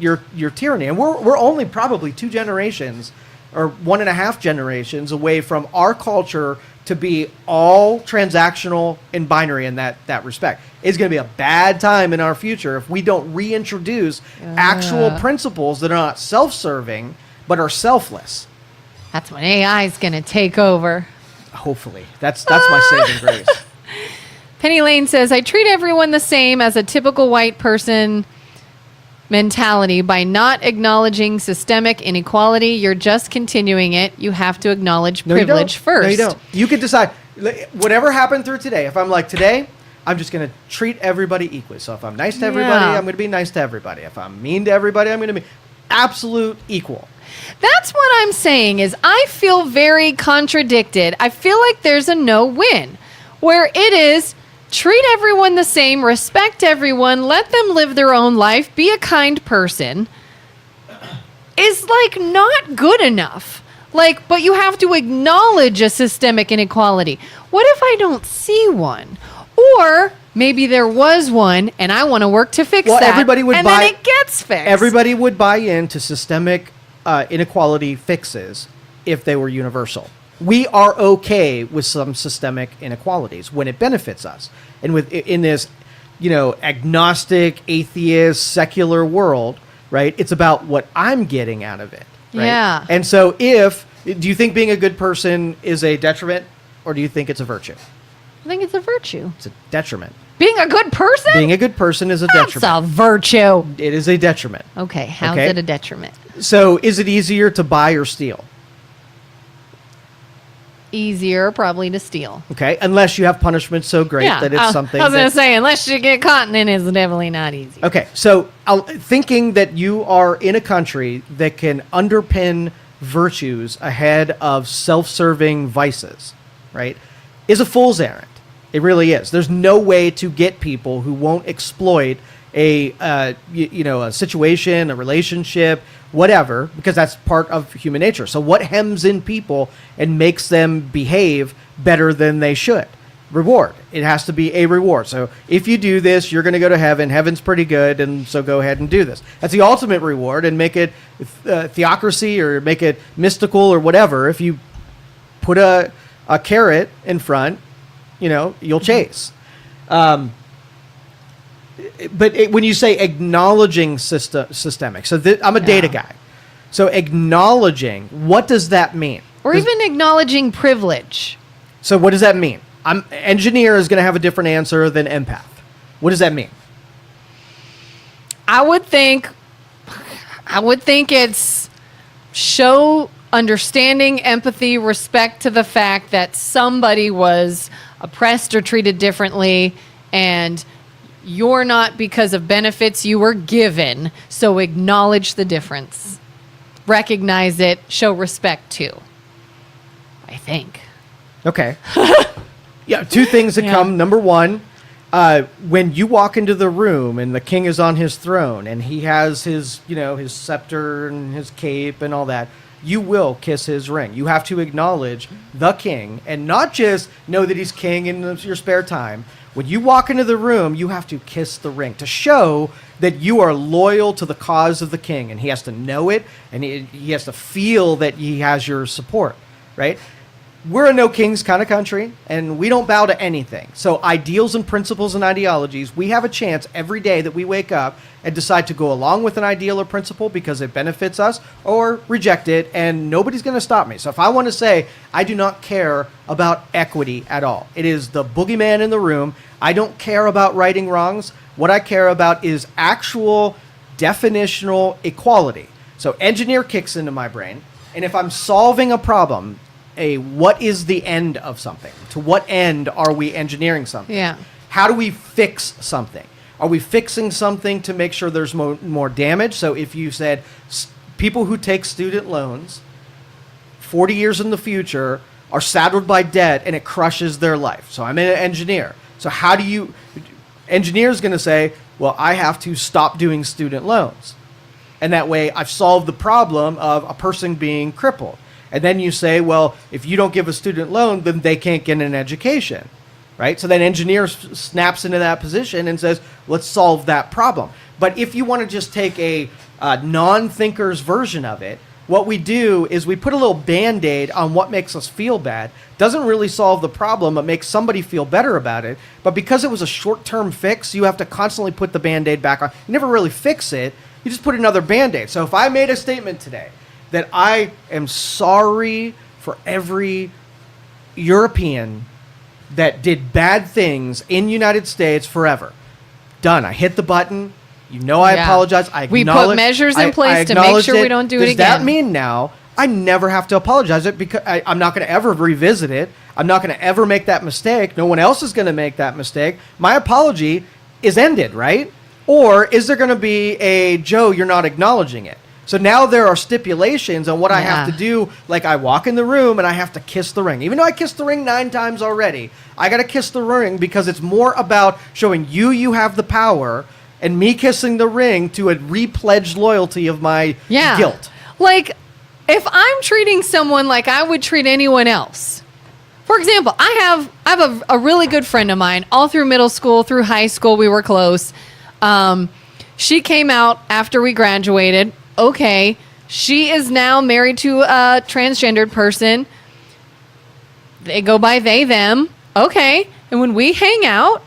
tyranny. And we're only probably 2 generations or 1.5 generations away from our culture to be all transactional and binary in that respect. It's going to be a bad time in our future if we don't reintroduce actual principles that are not self-serving but are selfless. That's when AI is going to take over. Hopefully. That's my saving grace. Penny Lane says, I treat everyone the same as a typical white person mentality by not acknowledging systemic inequality. You're just continuing it. You have to acknowledge privilege first. No, you don't. You can decide. Whatever happened through today, if I'm like, today, I'm just going to treat everybody equally. So if I'm nice to everybody, I'm going to be nice to everybody. If I'm mean to everybody, I'm going to be absolute equal. That's what I'm saying is I feel very contradicted. I feel like there's a no-win where it is treat everyone the same, respect everyone, let them live their own life, be a kind person is like not good enough. Like, but you have to acknowledge a systemic inequality. What if I don't see one? Or maybe there was one and I want to work to fix that. Everybody would then it gets fixed. Everybody would buy into systemic inequality fixes if they were universal. We are okay with some systemic inequalities when it benefits us. And in this, agnostic, atheist, secular world, right? It's about what I'm getting out of it. Right? Yeah. And so do you think being a good person is a detriment, or do you think it's a virtue? I think it's a virtue. It's a detriment. Being a good person? Being a good person is a That's detriment. a virtue. It is a detriment. Okay, how's it a detriment? So is it easier to buy or steal? Easier probably to steal. Okay, unless you have punishment so great that it's something. I was going to say, unless you get caught, then it's definitely not easy. Okay, so thinking that you are in a country that can underpin virtues ahead of self-serving vices, right, is a fool's errand. It really is. There's no way to get people who won't exploit a situation, a relationship, whatever, because that's part of human nature. So what hems in people and makes them behave better than they should? Reward. It has to be a reward. So if you do this, you're going to go to heaven. Heaven's pretty good, and so go ahead and do this. That's the ultimate reward, and make it theocracy or make it mystical or whatever. If you put a carrot in front, you'll chase. when you say acknowledging systemic, so I'm a data guy. So acknowledging, what does that mean? Or even acknowledging privilege. So what does that mean? Engineer is going to have a different answer than empath. What does that mean? I would think it's show understanding, empathy, respect to the fact that somebody was oppressed or treated differently, and you're not because of benefits you were given. So acknowledge the difference. Recognize it. Show respect to. I think. Okay. Yeah, two things that come. Number one, when you walk into the room and the king is on his throne and he has his, his scepter and his cape and all that, you will kiss his ring. You have to acknowledge the king and not just know that he's king in your spare time. When you walk into the room, you have to kiss the ring to show that you are loyal to the cause of the king, and he has to know it, and he has to feel that he has your support, right? We're a no kings kind of country, and we don't bow to anything. So ideals and principles and ideologies, we have a chance every day that we wake up and decide to go along with an ideal or principle because it benefits us, or reject it, and nobody's going to stop me. So if I want to say, I do not care about equity at all. It is the boogeyman in the room. I don't care about righting wrongs. What I care about is actual definitional equality. So engineer kicks into my brain, and if I'm solving a problem, what is the end of something? To what end are we engineering something? Yeah. How do we fix something? Are we fixing something to make sure there's more damage? So if you said people who take student loans 40 years in the future are saddled by debt and it crushes their life. So I'm an engineer. So how do you... Engineer's going to say, well, I have to stop doing student loans. And that way I've solved the problem of a person being crippled. And then you say, well, if you don't give a student loan, then they can't get an education, right? So then engineer snaps into that position and says, let's solve that problem. But if you want to just take a non-thinker's version of it, what we do is we put a little Band-Aid on what makes us feel bad. Doesn't really solve the problem. It makes somebody feel better about it. But because it was a short-term fix, you have to constantly put the Band-Aid back on. You never really fix it. You just put another Band-Aid. So if I made a statement today that I am sorry for every European that did bad things in United States forever. Done. I hit the button. I apologize. I acknowledge. We put measures in place to make sure we don't do it again. Does that mean now I never have to apologize it because I'm not going to ever revisit it? I'm not going to ever make that mistake. No one else is going to make that mistake. My apology is ended, right? Or is there going to be a, Joe, you're not acknowledging it? So now there are stipulations on what I have to do. Like I walk in the room and I have to kiss the ring. Even though I kissed the ring 9 times already, I got to kiss the ring because it's more about showing you have the power, and me kissing the ring to a repledged loyalty of my guilt. Like if I'm treating someone like I would treat anyone else. For example, I have a really good friend of mine all through middle school, through high school. We were close. She came out after we graduated. Okay, she is now married to a transgendered person. They go by they, them. Okay, and when we hang out,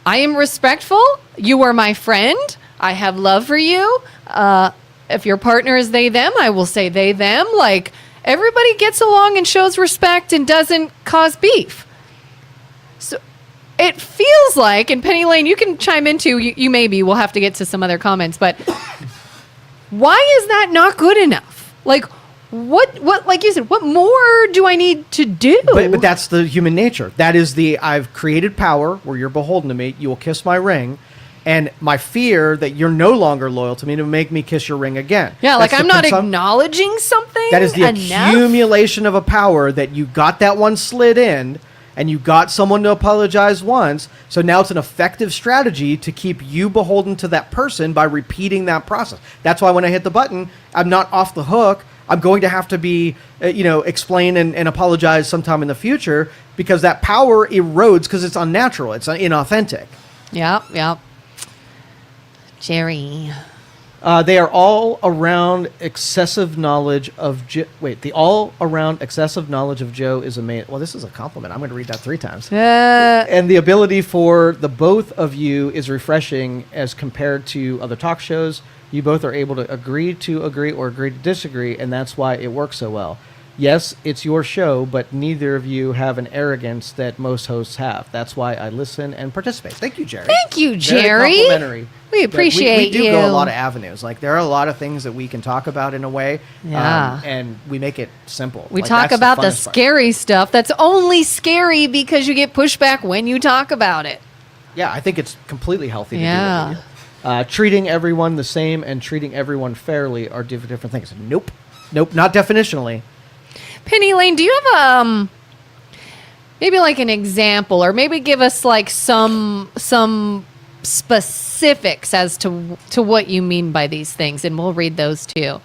I am respectful. You are my friend. I have love for you. If your partner is they, them, I will say they, them. Like, everybody gets along and shows respect and doesn't cause beef. So it feels like, and Penny Lane, you can chime in too. You maybe, we'll have to get to some other comments, but... Why is that not good enough? Like, what, like you said, what more do I need to do? But that's the human nature. That is I've created power where you're beholden to me. You will kiss my ring. And my fear that you're no longer loyal to me to make me kiss your ring again. Yeah, like I'm not acknowledging something. That is the enough? accumulation of a power that you got that one slid in. And you got someone to apologize once, so now it's an effective strategy to keep you beholden to that person by repeating that process. That's why when I hit the button, I'm not off the hook. I'm going to have to be, explain and apologize sometime in the future because that power erodes because it's unnatural. It's inauthentic. Yep. Jerry. They are all around excessive knowledge of the all around excessive knowledge of Joe is amazing. Well, this is a compliment. I'm going to read that 3 times. And the ability for the both of you is refreshing as compared to other talk shows. You both are able to agree or agree to disagree, and that's why it works so well. Yes, it's your show, but neither of you have an arrogance that most hosts have. That's why I listen and participate. Thank you, Jerry. Thank you, Jerry. Very complimentary. We appreciate we do you. go a lot of avenues. Like, there are a lot of things that we can talk about in a way, Yeah. and we make it simple. We Like, talk that's about the funnest part. scary stuff that's only scary because you get pushback when you talk about it. Yeah, I think it's completely healthy to Yeah. do what we do. Treating everyone the same and treating everyone fairly are different things. Nope, not definitionally. Penny Lane, do you have maybe like an example, or maybe give us like some specifics as to what you mean by these things, and we'll read those too.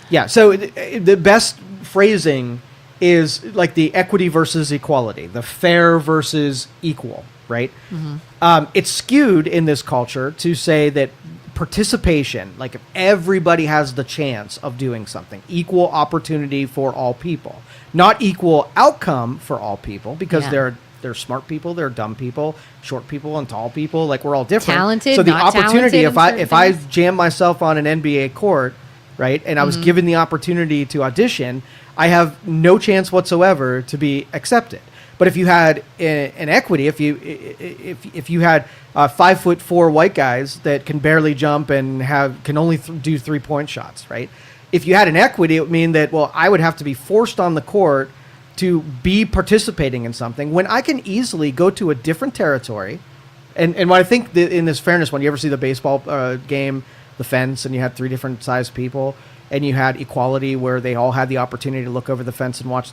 Yeah, so the best phrasing is like the equity versus equality, the fair versus equal, right? Mm-hmm. It's skewed in this culture to say that participation, like if everybody has the chance of doing something, equal opportunity for all people, not equal outcome for all people, because they're smart people, they're dumb people, short people and tall people, like we're all different. Talented, so the not opportunity, talented if I jam myself on an NBA court, right, and I was given the opportunity to audition, I have no chance whatsoever to be accepted. But if you had an equity, if you had 5'4" white guys that can barely jump and can only do 3-point shots, right? If you had an equity, it would mean that, well, I would have to be forced on the court to be participating in something when I can easily go to a different territory. And what I think that in this fairness one, you ever see the baseball game, the fence, and you had 3 different sized people, and you had equality where they all had the opportunity to look over the fence and watch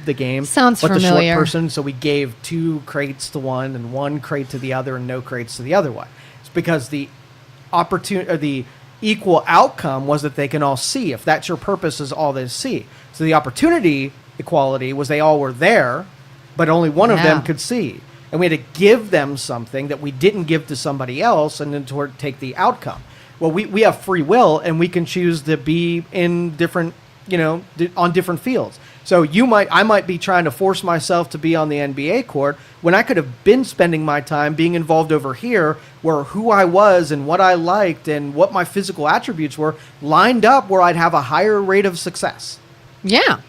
the game. Sounds but familiar. The short person, so we gave 2 crates to one and 1 crate to the other and no crates to the other one. It's because the opportunity, or the equal outcome was that they can all see. If that's your purpose, is all they see. So the opportunity equality was they all were there, but only one of them could see. And we had to give them something that we didn't give to somebody else, and then to take the outcome. Well, we have free will, and we can choose to be in different, on different fields. So I might be trying to force myself to be on the NBA court when I could have been spending my time being involved over here, where who I was and what I liked and what my physical attributes were lined up where I'd have a higher rate of success. Yeah.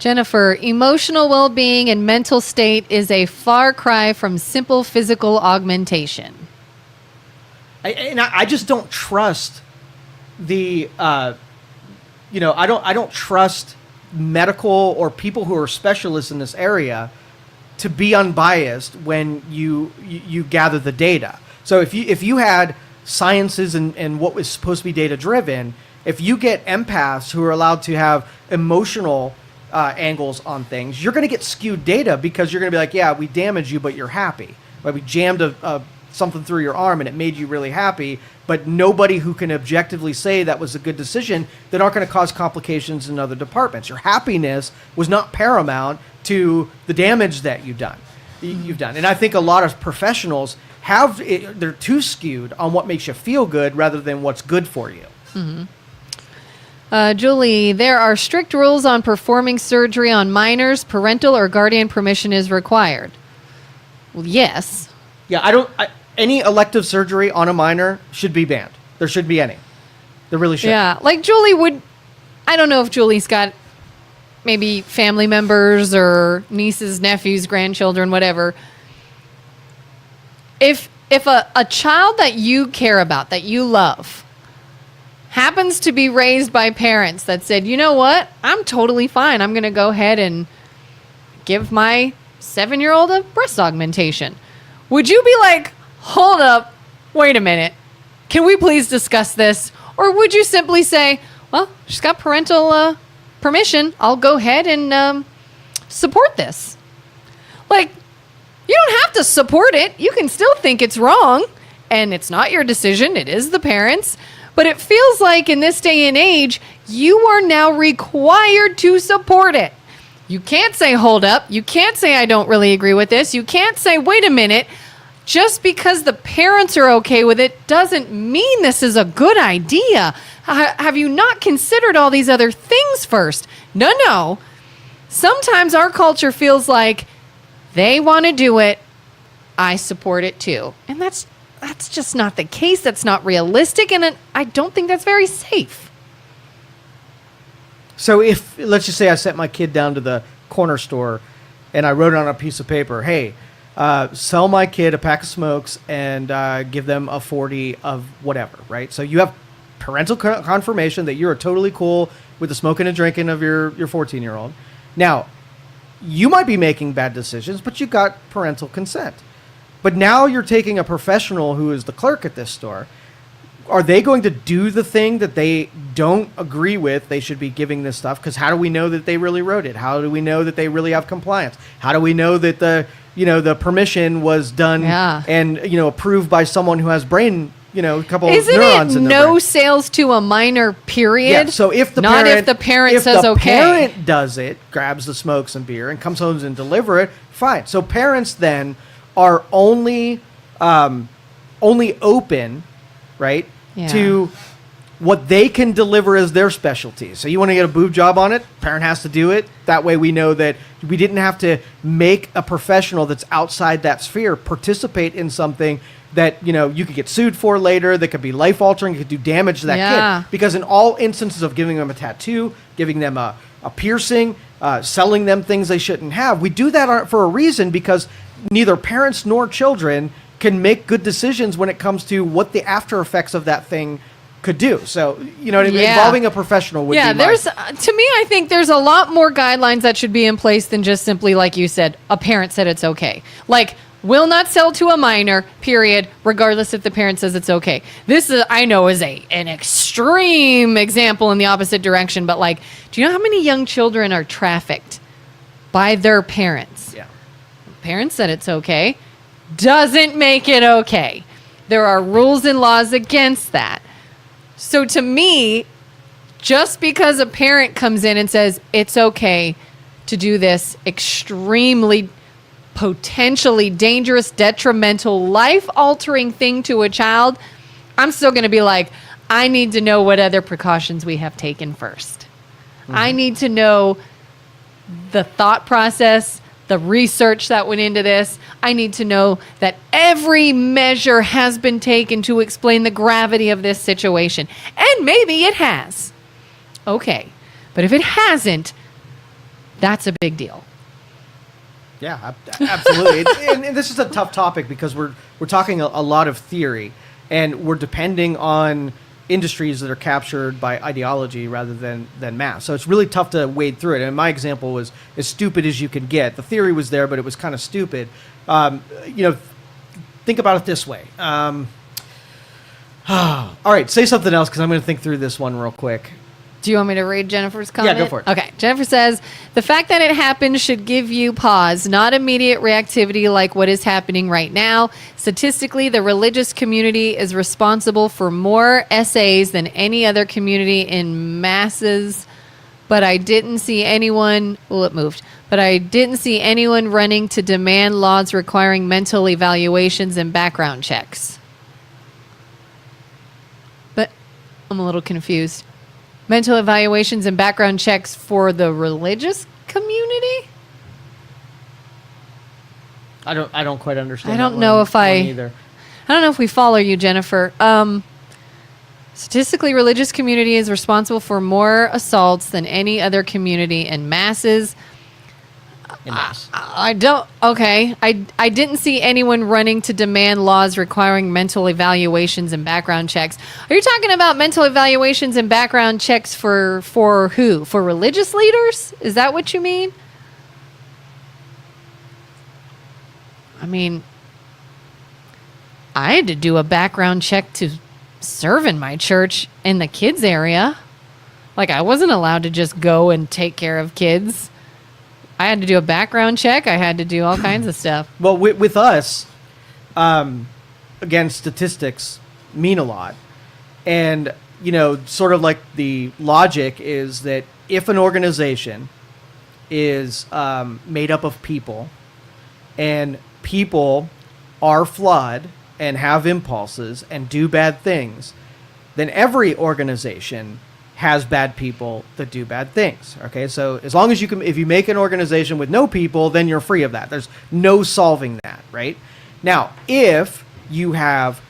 Jennifer, emotional well-being and mental state is a far cry from simple physical augmentation. I just don't trust I don't trust medical or people who are specialists in this area to be unbiased when you gather the data. So if you had sciences and what was supposed to be data driven, if you get empaths who are allowed to have emotional angles on things, you're going to get skewed data, because you're going to be like, yeah, we damaged you, but you're happy. Like, we jammed something through your arm and it made you really happy, but nobody who can objectively say that was a good decision, that aren't going to cause complications in other departments. Your happiness was not paramount to the damage that you've done. And I think a lot of professionals they're too skewed on what makes you feel good rather than what's good for you. Mm-hmm. Julie, there are strict rules on performing surgery on minors. Parental or guardian permission is required. Well, yes. Yeah, any elective surgery on a minor should be banned. There should be any. There really should. Yeah, like Julie I don't know if Julie's got maybe family members or nieces, nephews, grandchildren, whatever. If a child that you care about, that you love, happens to be raised by parents that said, you know what, I'm totally fine, I'm going to go ahead and give my 7-year-old a breast augmentation, would you be like, hold up, wait a minute, can we please discuss this? Or would you simply say, well, she's got parental permission, I'll go ahead and support this? Like, you don't have to support it. You can still think it's wrong, and it's not your decision, it is the parents'. But it feels like in this day and age, you are now required to support it. You can't say, hold up. You can't say, I don't really agree with this. You can't say, wait a minute, just because the parents are okay with it doesn't mean this is a good idea. Have you not considered all these other things first? No. Sometimes our culture feels like they want to do it, I support it too. And that's just not the case. That's not realistic, and I don't think that's very safe. So if, let's just say I sent my kid down to the corner store and I wrote on a piece of paper, hey, sell my kid a pack of smokes and give them a 40 of whatever, right? So you have parental confirmation that you're totally cool with the smoking and drinking of your 14-year-old. Now, you might be making bad decisions, but you got parental consent. But now you're taking a professional who is the clerk at this store. Are they going to do the thing that they don't agree with? They should be giving this stuff, because how do we know that they really wrote it? How do we know that they really have compliance? How do we know that the permission was done and approved by someone who has brain, a couple of neurons in their brain? No sales to a minor, period? Yeah, so if the parent says okay. If the parent does it, grabs the smokes and beer and comes home and deliver it, fine. So parents then are only open, right, to what they can deliver as their specialty. So you want to get a boob job on it, parent has to do it. That way we know that we didn't have to make a professional that's outside that sphere participate in something that, you could get sued for later, that could be life-altering, it could do damage to that kid. Because in all instances of giving them a tattoo, giving them a piercing, selling them things they shouldn't have, we do that for a reason, because neither parents nor children can make good decisions when it comes to what the after effects of that thing could do. So, involving a professional would be to me, I think there's a lot more guidelines that should be in place than just simply, like you said, a parent said it's okay. Like, will not sell to a minor, period, regardless if the parent says it's okay. This is, I know, is an extreme example in the opposite direction, but do you know how many young children are trafficked by their parents? Yeah. Parents said it's okay. Doesn't make it okay. There are rules and laws against that. So to me, just because a parent comes in and says it's okay to do this extremely potentially dangerous, detrimental, life-altering thing to a child, I'm still going to be like, I need to know what other precautions we have taken first. Mm-hmm. I need to know the thought process, the research that went into this. I need to know that every measure has been taken to explain the gravity of this situation. And maybe it has. Okay. But if it hasn't, that's a big deal. Yeah, absolutely. and this is a tough topic because we're talking a lot of theory, and we're depending on industries that are captured by ideology rather than math. So it's really tough to wade through it. And my example was as stupid as you can get. The theory was there, but it was kind of stupid. Think about it this way. All right, say something else, because I'm going to think through this one real quick. Do you want me to read Jennifer's comment? Yeah, go for it. Okay. Jennifer says, the fact that it happened should give you pause, not immediate reactivity like what is happening right now. Statistically, the religious community is responsible for more essays than any other community in masses, but I didn't see anyone, running to demand laws requiring mental evaluations and background checks. But I'm a little confused. Mental evaluations and background checks for the religious community? I don't quite understand. I don't know if we follow you, Jennifer. Statistically, religious community is responsible for more assaults than any other community in masses. I didn't see anyone running to demand laws requiring mental evaluations and background checks. Are you talking about mental evaluations and background checks for who? For religious leaders? Is that what you mean? I mean, I had to do a background check to serve in my church in the kids area. I wasn't allowed to just go and take care of kids. I had to do a background check. I had to do all kinds of stuff. Well, with us, again, statistics mean a lot. And, sort of like the logic is that if an organization is made up of people, and people are flawed and have impulses and do bad things, then every organization has bad people that do bad things. Okay, so as long as you can, if you make an organization with no people, then you're free of that. There's no solving that, right? Now, if you have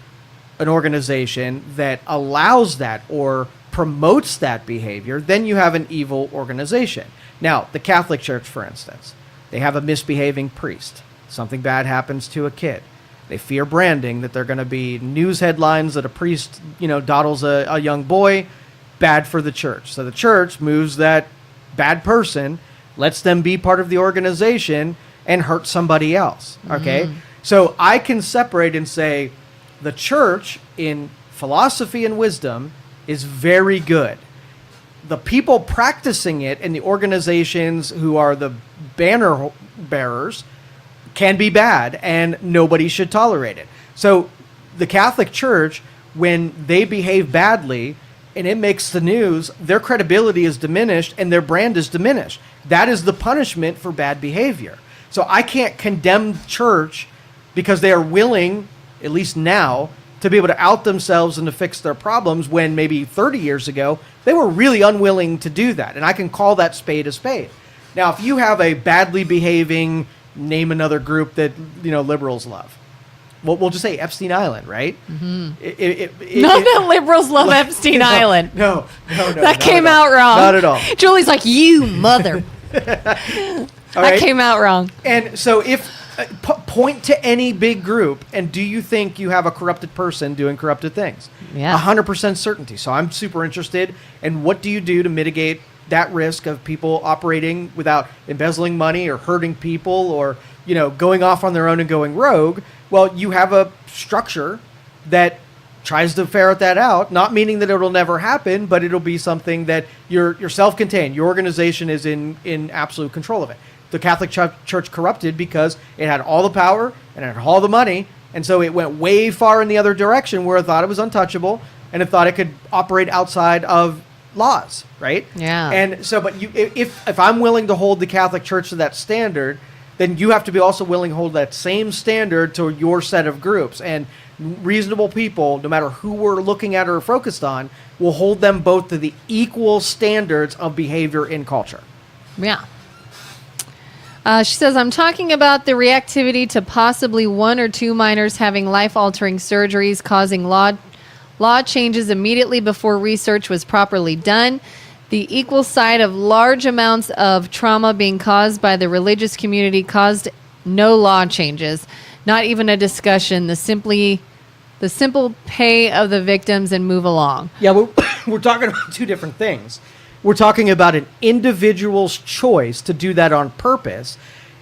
an organization that allows that or promotes that behavior, then you have an evil organization. Now, the Catholic Church, for instance, they have a misbehaving priest. Something bad happens to a kid. They fear branding, that they're going to be news headlines that a priest, dawdles a young boy. Bad for the church. So the church moves that bad person, lets them be part of the organization, and hurt somebody else. Okay? So I can separate and say the church in philosophy and wisdom is very good. The people practicing it and the organizations who are the banner bearers can be bad, and nobody should tolerate it. So the Catholic Church, when they behave badly and it makes the news, their credibility is diminished and their brand is diminished. That is the punishment for bad behavior. So I can't condemn church because they are willing, at least now, to be able to out themselves and to fix their problems, when maybe 30 years ago they were really unwilling to do that. And I can call that spade a spade. Now, if you have a badly behaving, name another group that liberals love, we'll just say Epstein Island, right? Not that liberals love Epstein Island. No. That came out wrong. Not at all. Julie's like, you mother. That came out wrong. And so if point to any big group, and do you think you have a corrupted person doing corrupted things? Yeah. 100% certainty. So I'm super interested in what do you do to mitigate that risk of people operating without embezzling money or hurting people or, going off on their own and going rogue. Well, you have a structure that tries to ferret that out, not meaning that it'll never happen, but it'll be something that you're self-contained. Your organization is in absolute control of it. The Catholic Church corrupted because it had all the power and it had all the money, and so it went way far in the other direction where it thought it was untouchable and it thought it could operate outside of laws, right? Yeah. And so, but if I'm willing to hold the Catholic Church to that standard, then you have to be also willing to hold that same standard to your set of groups. And reasonable people, no matter who we're looking at or focused on, will hold them both to the equal standards of behavior in culture. Yeah. She says, I'm talking about the reactivity to possibly 1 or 2 minors having life-altering surgeries, causing law changes immediately before research was properly done. The equal side of large amounts of trauma being caused by the religious community caused no law changes, not even a discussion. The simple pay of the victims and move along. Yeah, we're talking about two different things. We're talking about an individual's choice to do that on purpose,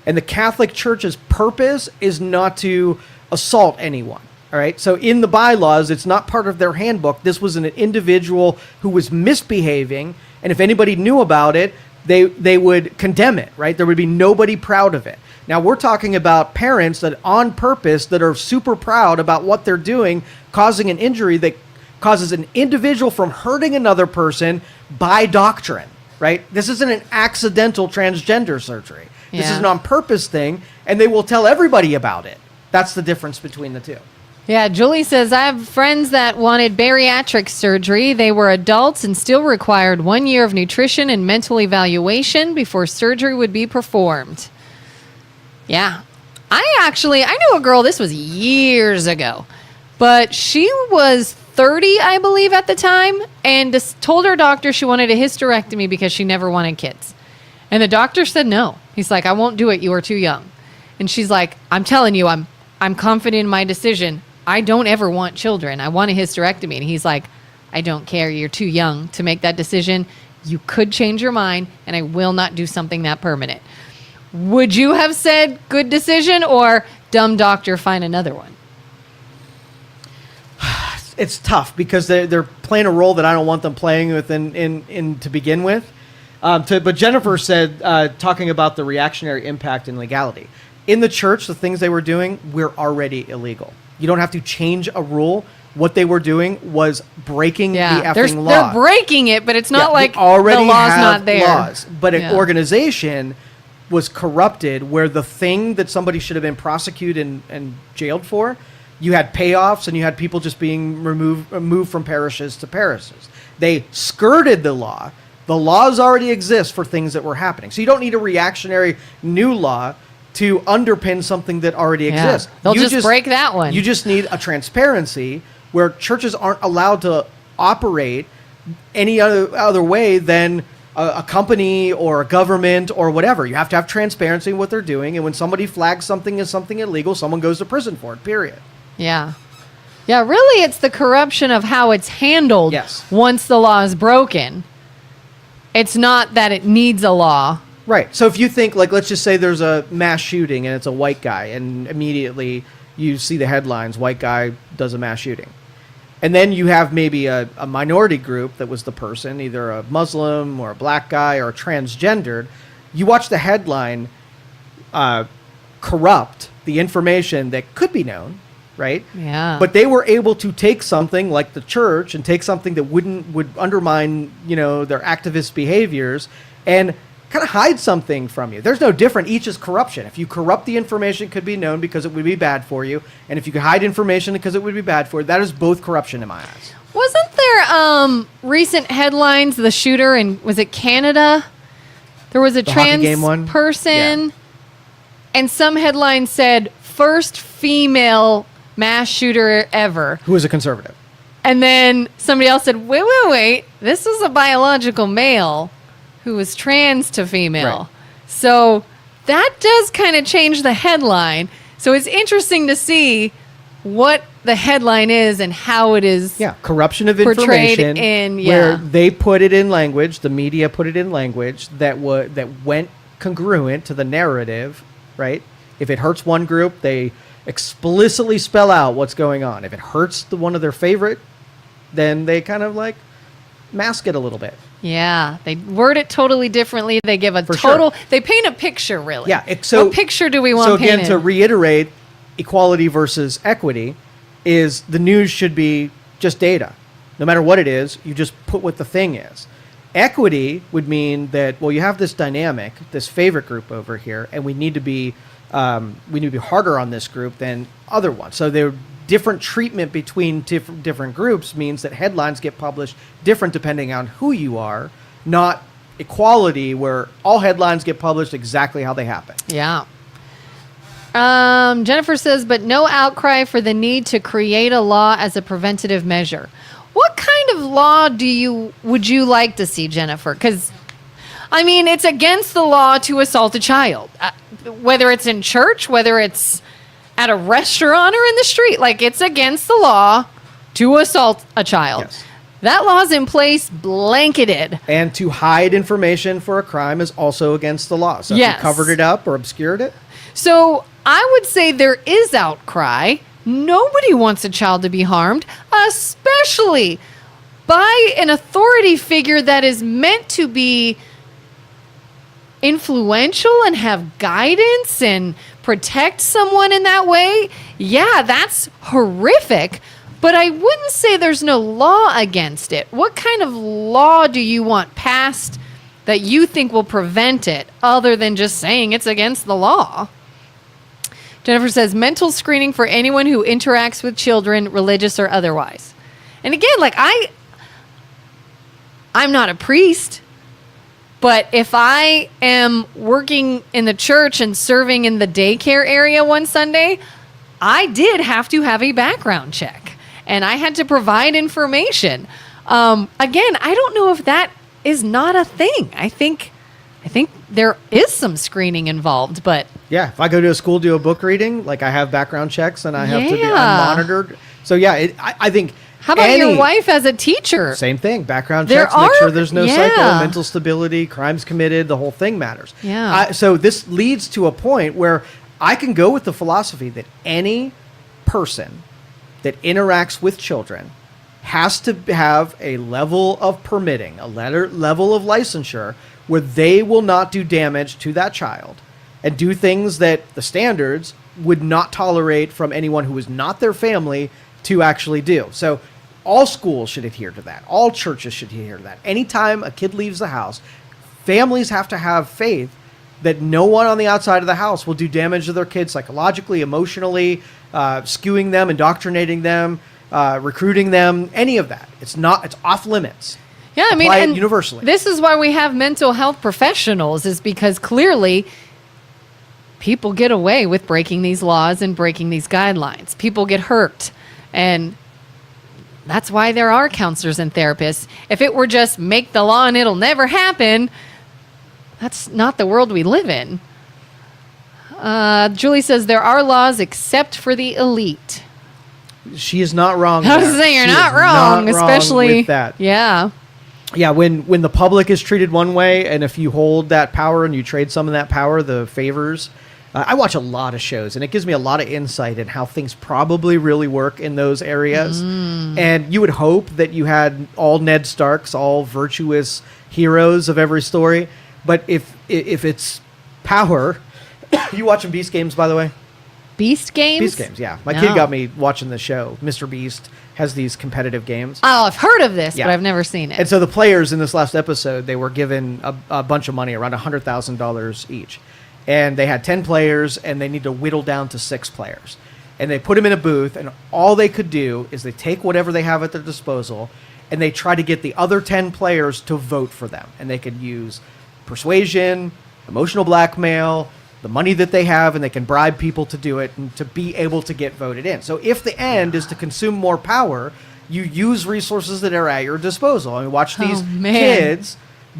and the Catholic Church's purpose is not to assault anyone. All right. So in the bylaws, it's not part of their handbook. This was an individual who was misbehaving, and if anybody knew about it, they would condemn it. Right. There would be nobody proud of it. Now we're talking about parents that on purpose that are super proud about what they're doing, causing an injury that causes an individual from hurting another person by doctrine. Right. This isn't an accidental transgender surgery. This is an on purpose thing, and they will tell everybody about it. That's the difference between the two. Yeah, Julie says, I have friends that wanted bariatric surgery. They were adults and still required 1 year of nutrition and mental evaluation before surgery would be performed. Yeah. I knew a girl, this was years ago, but she was 30, I believe, at the time, and told her doctor she wanted a hysterectomy because she never wanted kids. And the doctor said no. He's like, I won't do it. You are too young. And she's like, I'm telling you, I'm confident in my decision. I don't ever want children. I want a hysterectomy. And he's like, I don't care. You're too young to make that decision. You could change your mind, and I will not do something that permanent. Would you have said good decision or dumb doctor, find another one? It's tough because they're playing a role that I don't want them playing with in to begin with. But Jennifer said, talking about the reactionary impact and legality. In the church, the things they were doing were already illegal. You don't have to change a rule. What they were doing was breaking the effing law. They're breaking it, but it's not like the already law's have not there. Laws. But an organization was corrupted, where the thing that somebody should have been prosecuted and jailed for, you had payoffs and you had people just being moved from parishes to parishes. They skirted the law. The laws already exist for things that were happening. So you don't need a reactionary new law to underpin something that already exists. They'll just break that one. You just need a transparency where churches aren't allowed to operate any other way than a company or a government or whatever. You have to have transparency in what they're doing. And when somebody flags something as something illegal, someone goes to prison for it, period. Yeah. Yeah, really, it's the corruption of how it's handled once the law is broken. It's not that it needs a law. Right. So if you think, like, let's just say there's a mass shooting and it's a white guy, and immediately you see the headlines, white guy does a mass shooting. And then you have maybe a minority group that was the person, either a Muslim or a black guy or transgendered. You watch the headline corrupt the information that could be known, right? Yeah. But they were able to take something like the church and take something that would undermine, their activist behaviors and kind of hide something from you. There's no different. Each is corruption. If you corrupt the information, it could be known because it would be bad for you. And if you could hide information because it would be bad for you, that is both corruption in my eyes. Wasn't there recent headlines, the shooter in, was it Canada? There was a trans person. Yeah. And some headlines said, first female mass shooter ever. Who is a conservative. And then somebody else said, wait, this is a biological male who was trans to female. Right. So that does kind of change the headline. So it's interesting to see what the headline is and how it is corruption of information where they put it in language, the media put it in language that went congruent to the narrative, right? If it hurts one group, they explicitly spell out what's going on. If it hurts one of their favorite, then they kind of like mask it a little bit. Yeah, they word it totally differently. They give they paint a picture, really. Yeah. What picture do we want painted? So again, to reiterate, equality versus equity is the news should be just data. No matter what it is, you just put what the thing is. Equity would mean that, well, you have this dynamic, this favorite group over here, and we need to be harder on this group than other ones. So they're different treatment between different groups means that headlines get published different depending on who you are, not equality where all headlines get published exactly how they happen. Yeah. Jennifer says, but no outcry for the need to create a law as a preventative measure. What kind of law would you like to see, Jennifer? Because, I mean, it's against the law to assault a child, whether it's in church, whether it's at a restaurant or in the street. Like, it's against the law to assault a child. Yes. That law's in place, blanketed. And to hide information for a crime is also against the law. So if you covered it up or obscured it. So I would say there is outcry. Nobody wants a child to be harmed, especially by an authority figure that is meant to be influential and have guidance and protect someone in that way. Yeah, that's horrific, but I wouldn't say there's no law against it. What kind of law do you want passed that you think will prevent it, other than just saying it's against the law? Jennifer says, mental screening for anyone who interacts with children, religious or otherwise. And again, like I'm not a priest, but if I am working in the church and serving in the daycare area one Sunday, I did have to have a background check and I had to provide information. Again, I don't know if that is not a thing. I think there is some screening involved, but yeah, if I go to a school, do a book reading, like I have background checks and I have to be monitored. So yeah, I think. How about your wife as a teacher? Same thing. Background checks, make sure there's no psycho, mental stability, crimes committed, the whole thing matters. Yeah. So this leads to a point where I can go with the philosophy that any person that interacts with children has to have a level of permitting, level of licensure where they will not do damage to that child and do things that the standards would not tolerate from anyone who is not their family to actually do. So all schools should adhere to that. All churches should adhere to that. Anytime a kid leaves the house, families have to have faith that no one on the outside of the house will do damage to their kids psychologically, emotionally, skewing them, indoctrinating them, recruiting them, any of that. It's off limits. Yeah, I mean, Apply it and universally. this is why we have mental health professionals, is because clearly people get away with breaking these laws and breaking these guidelines. People get hurt, and that's why there are counselors and therapists. If it were just make the law and it'll never happen, that's not the world we live in. Julie says there are laws except for the elite. She is not wrong. I was there. saying you're She not is wrong, not especially with that. Yeah. Yeah, when the public is treated one way, and if you hold that power and you trade some of that power, the favors. I watch a lot of shows, and it gives me a lot of insight in how things probably really work in those areas. And you would hope that you had all Ned Starks, all virtuous heroes of every story. But if it's power, you watching Beast Games, by the way? Beast Games? Beast Games, yeah. My No. kid got me watching the show. Mr. Beast has these competitive games. Oh, I've heard of this, Yeah. but I've never seen it. And so the players in this last episode, they were given a bunch of money, around $100,000 each. And they had 10 players, and they need to whittle down to 6 players. And they put them in a booth, and all they could do is they take whatever they have at their disposal, and they try to get the other 10 players to vote for them. And they could use persuasion, emotional blackmail, the money that they have, and they can bribe people to do it and to be able to get voted in. So if the end is to consume more power, you use resources that are at your disposal. I mean, watch these kids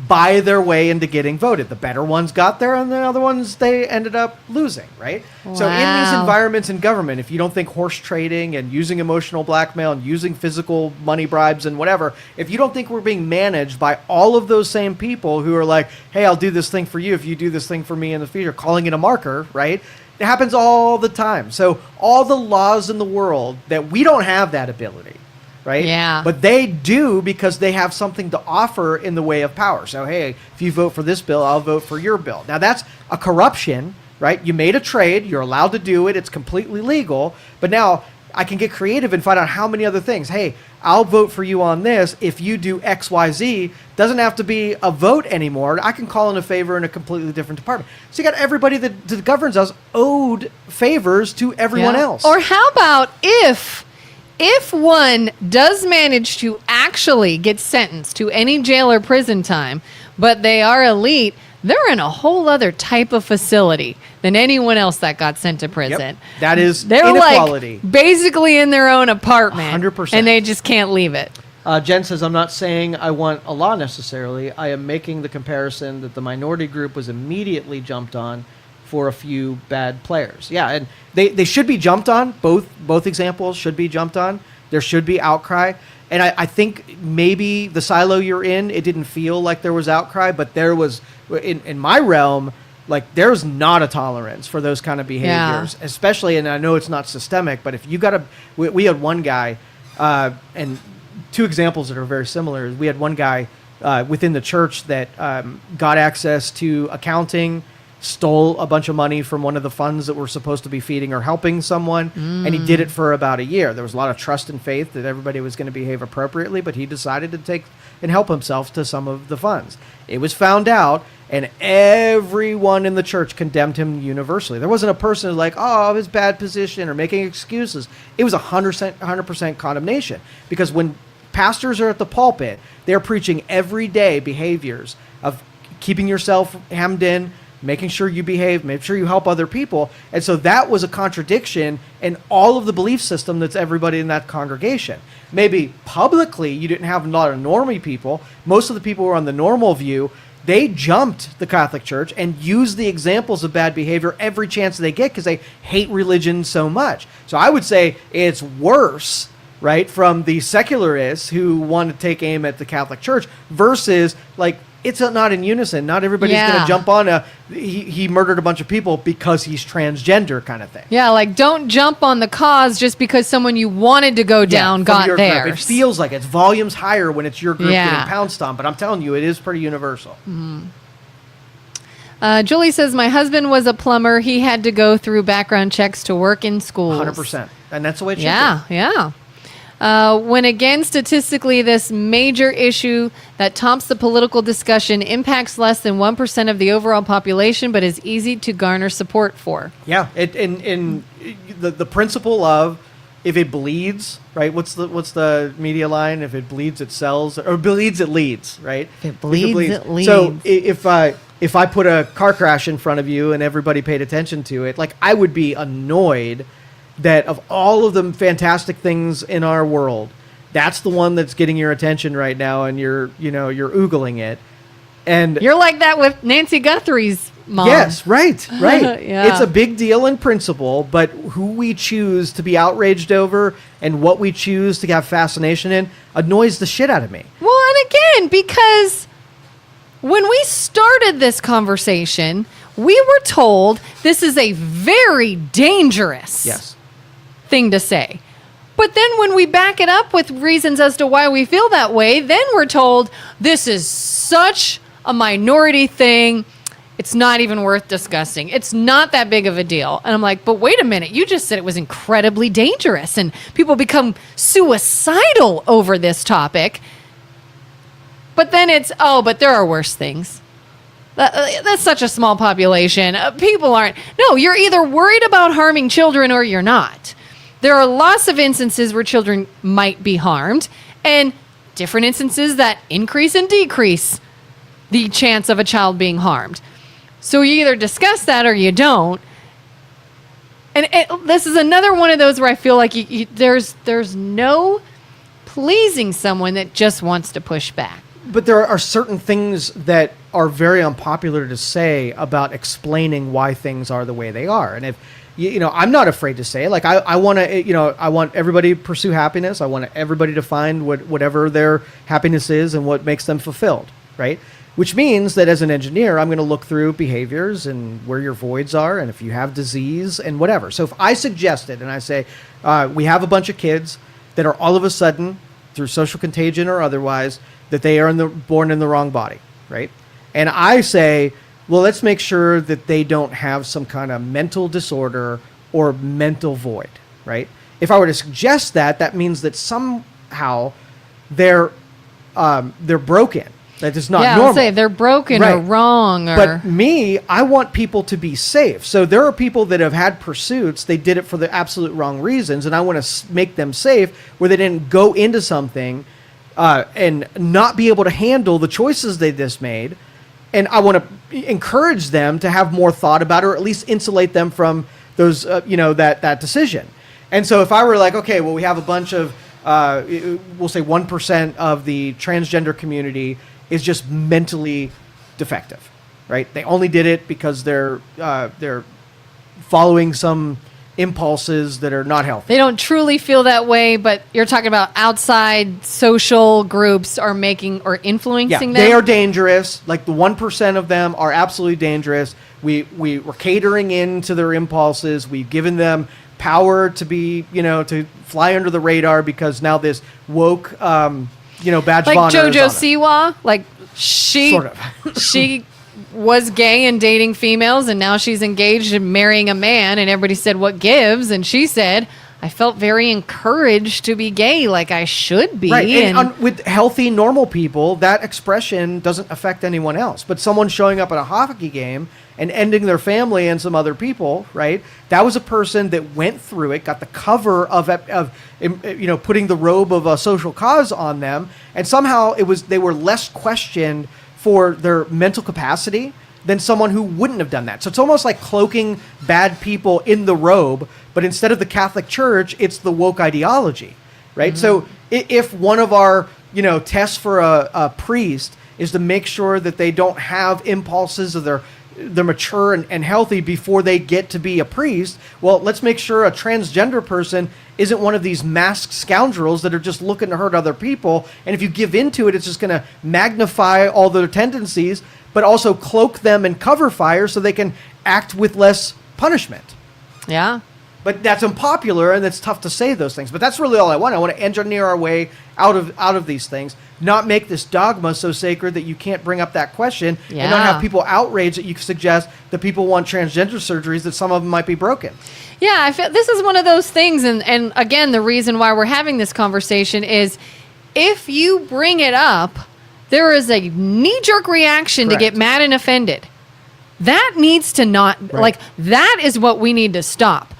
buy their way into getting voted. The better ones got there, and the other ones, they ended up losing, right? So in these environments in government, if you don't think horse trading and using emotional blackmail and using physical money bribes and whatever, if you don't think we're being managed by all of those same people who are like, hey, I'll do this thing for you if you do this thing for me in the future, calling it a marker, right? It happens all the time. So all the laws in the world that we don't have that ability, right? Yeah. But they do, because they have something to offer in the way of power. So, hey, if you vote for this bill, I'll vote for your bill. Now, that's a corruption, right? You made a trade. You're allowed to do it. It's completely legal. But now I can get creative and find out how many other things. Hey, I'll vote for you on this if you do X, Y, Z. Doesn't have to be a vote anymore. I can call in a favor in a completely different department. So you got everybody that governs us owed favors to everyone else. Or how about if one does manage to actually get sentenced to any jail or prison time, but they are elite, they're in a whole other type of facility than anyone else that got sent to prison. Yep. That is they're inequality. like basically in their own apartment. 100%. And they just can't leave it. Jen says, I'm not saying I want a law necessarily. I am making the comparison that the minority group was immediately jumped on for a few bad players. Yeah, and they should be jumped on. Both examples should be jumped on. There should be outcry. And I think maybe the silo you're in, it didn't feel like there was outcry, but there was, in my realm, like there's not a tolerance for those kind of behaviors, especially, and I know it's not systemic, but if you got we had one guy, and two examples that are very similar. We had one guy within the church that got access to accounting, stole a bunch of money from one of the funds that were supposed to be feeding or helping someone, and he did it for about a year. There was a lot of trust and faith that everybody was going to behave appropriately, but he decided to take and help himself to some of the funds. It was found out, and everyone in the church condemned him universally. There wasn't a person who was like, oh, his bad position or making excuses. It was 100% condemnation, because when pastors are at the pulpit, they're preaching every day behaviors of keeping yourself hemmed in, making sure you behave, make sure you help other people. And so that was a contradiction in all of the belief system that's everybody in that congregation. Maybe publicly you didn't have a lot of normie people. Most of the people who were on the normal view, they jumped the Catholic Church and used the examples of bad behavior every chance they get because they hate religion so much. So I would say it's worse, right, from the secularists who want to take aim at the Catholic Church versus like, it's not in unison. Not everybody's going to jump on he murdered a bunch of people because he's transgender kind of thing. Yeah, like don't jump on the cause just because someone you wanted to go down got theirs. It feels like it's volumes higher when it's your group getting pounced on, but I'm telling you, it is pretty universal. Julie says, my husband was a plumber. He had to go through background checks to work in schools. 100%. And that's the way it should be. Yeah. When again, statistically, this major issue that tops the political discussion impacts less than 1% of the overall population, but is easy to garner support for. Yeah, in the principle of if it bleeds, right? What's the media line? If it bleeds, it sells, or bleeds, it leads, right? If it bleeds, it leads. So if I put a car crash in front of you and everybody paid attention to it, like I would be annoyed that of all of the fantastic things in our world, that's the one that's getting your attention right now, and you're oogling it. And you're like that with Nancy Guthrie's mom. Yes, right. Yeah. It's a big deal in principle, but who we choose to be outraged over and what we choose to have fascination in annoys the shit out of me. Well, and again, because when we started this conversation, we were told this is a very dangerous thing to say. But then when we back it up with reasons as to why we feel that way, then we're told this is such a minority thing. It's not even worth discussing. It's not that big of a deal. And I'm like, but wait a minute. You just said it was incredibly dangerous and people become suicidal over this topic. But then it's, but there are worse things. That's such a small population. People aren't. No, you're either worried about harming children or you're not. There are lots of instances where children might be harmed and different instances that increase and decrease the chance of a child being harmed. So you either discuss that or you don't. And this is another one of those where I feel like there's no pleasing someone that just wants to push back. But there are certain things that are very unpopular to say about explaining why things are the way they are. And if I'm not afraid to say, like, I want to, I want everybody to pursue happiness. I want everybody to find whatever their happiness is and what makes them fulfilled, right? Which means that as an engineer, I'm going to look through behaviors and where your voids are and if you have disease and whatever. So if I suggest it and I say, we have a bunch of kids that are all of a sudden, through social contagion or otherwise, that they are born in the wrong body, right? And I say, well, let's make sure that they don't have some kind of mental disorder or mental void, right? If I were to suggest that, that means that somehow they're broken. That is not normal. I'll say they're broken or wrong. But me, I want people to be safe. So there are people that have had pursuits. They did it for the absolute wrong reasons. And I want to make them safe where they didn't go into something and not be able to handle the choices they just made. And I want to encourage them to have more thought about it, or at least insulate them from those, that decision. And so if I were like, okay, well, we have a bunch of, we'll say 1% of the transgender community is just mentally defective, right? They only did it because they're following some impulses that are not healthy. They don't truly feel that way, but you're talking about outside social groups are making or influencing them? They are dangerous. Like the 1% of them are absolutely dangerous. We're catering into their impulses. We've given them power to be, to fly under the radar because now this woke, badge of honor. Like JoJo Siwa, like she sort of. she was gay and dating females, and now she's engaged and marrying a man, and everybody said, what gives? And she said, I felt very encouraged to be gay, like I should be. Right, and with healthy, normal people, that expression doesn't affect anyone else. But someone showing up at a hockey game and ending their family and some other people, right? That was a person that went through it, got the cover of putting the robe of a social cause on them, and somehow they were less questioned for their mental capacity than someone who wouldn't have done that. So it's almost like cloaking bad people in the robe, but instead of the Catholic Church, it's the woke ideology, right? Mm-hmm. So if one of our, tests for a priest is to make sure that they don't have impulses of they're mature and healthy before they get to be a priest, well, let's make sure a transgender person isn't one of these masked scoundrels that are just looking to hurt other people. And if you give into it, it's just going to magnify all their tendencies, but also cloak them and cover fire so they can act with less punishment. Yeah. But that's unpopular, and it's tough to say those things. But that's really all I want. I want to engineer our way out of these things, not make this dogma so sacred that you can't bring up that question, and not have people outraged that you suggest that people want transgender surgeries, that some of them might be broken. Yeah, I feel this is one of those things, and again, the reason why we're having this conversation is if you bring it up, there is a knee-jerk reaction to get mad and offended. That needs to not, like, that is what we need to stop.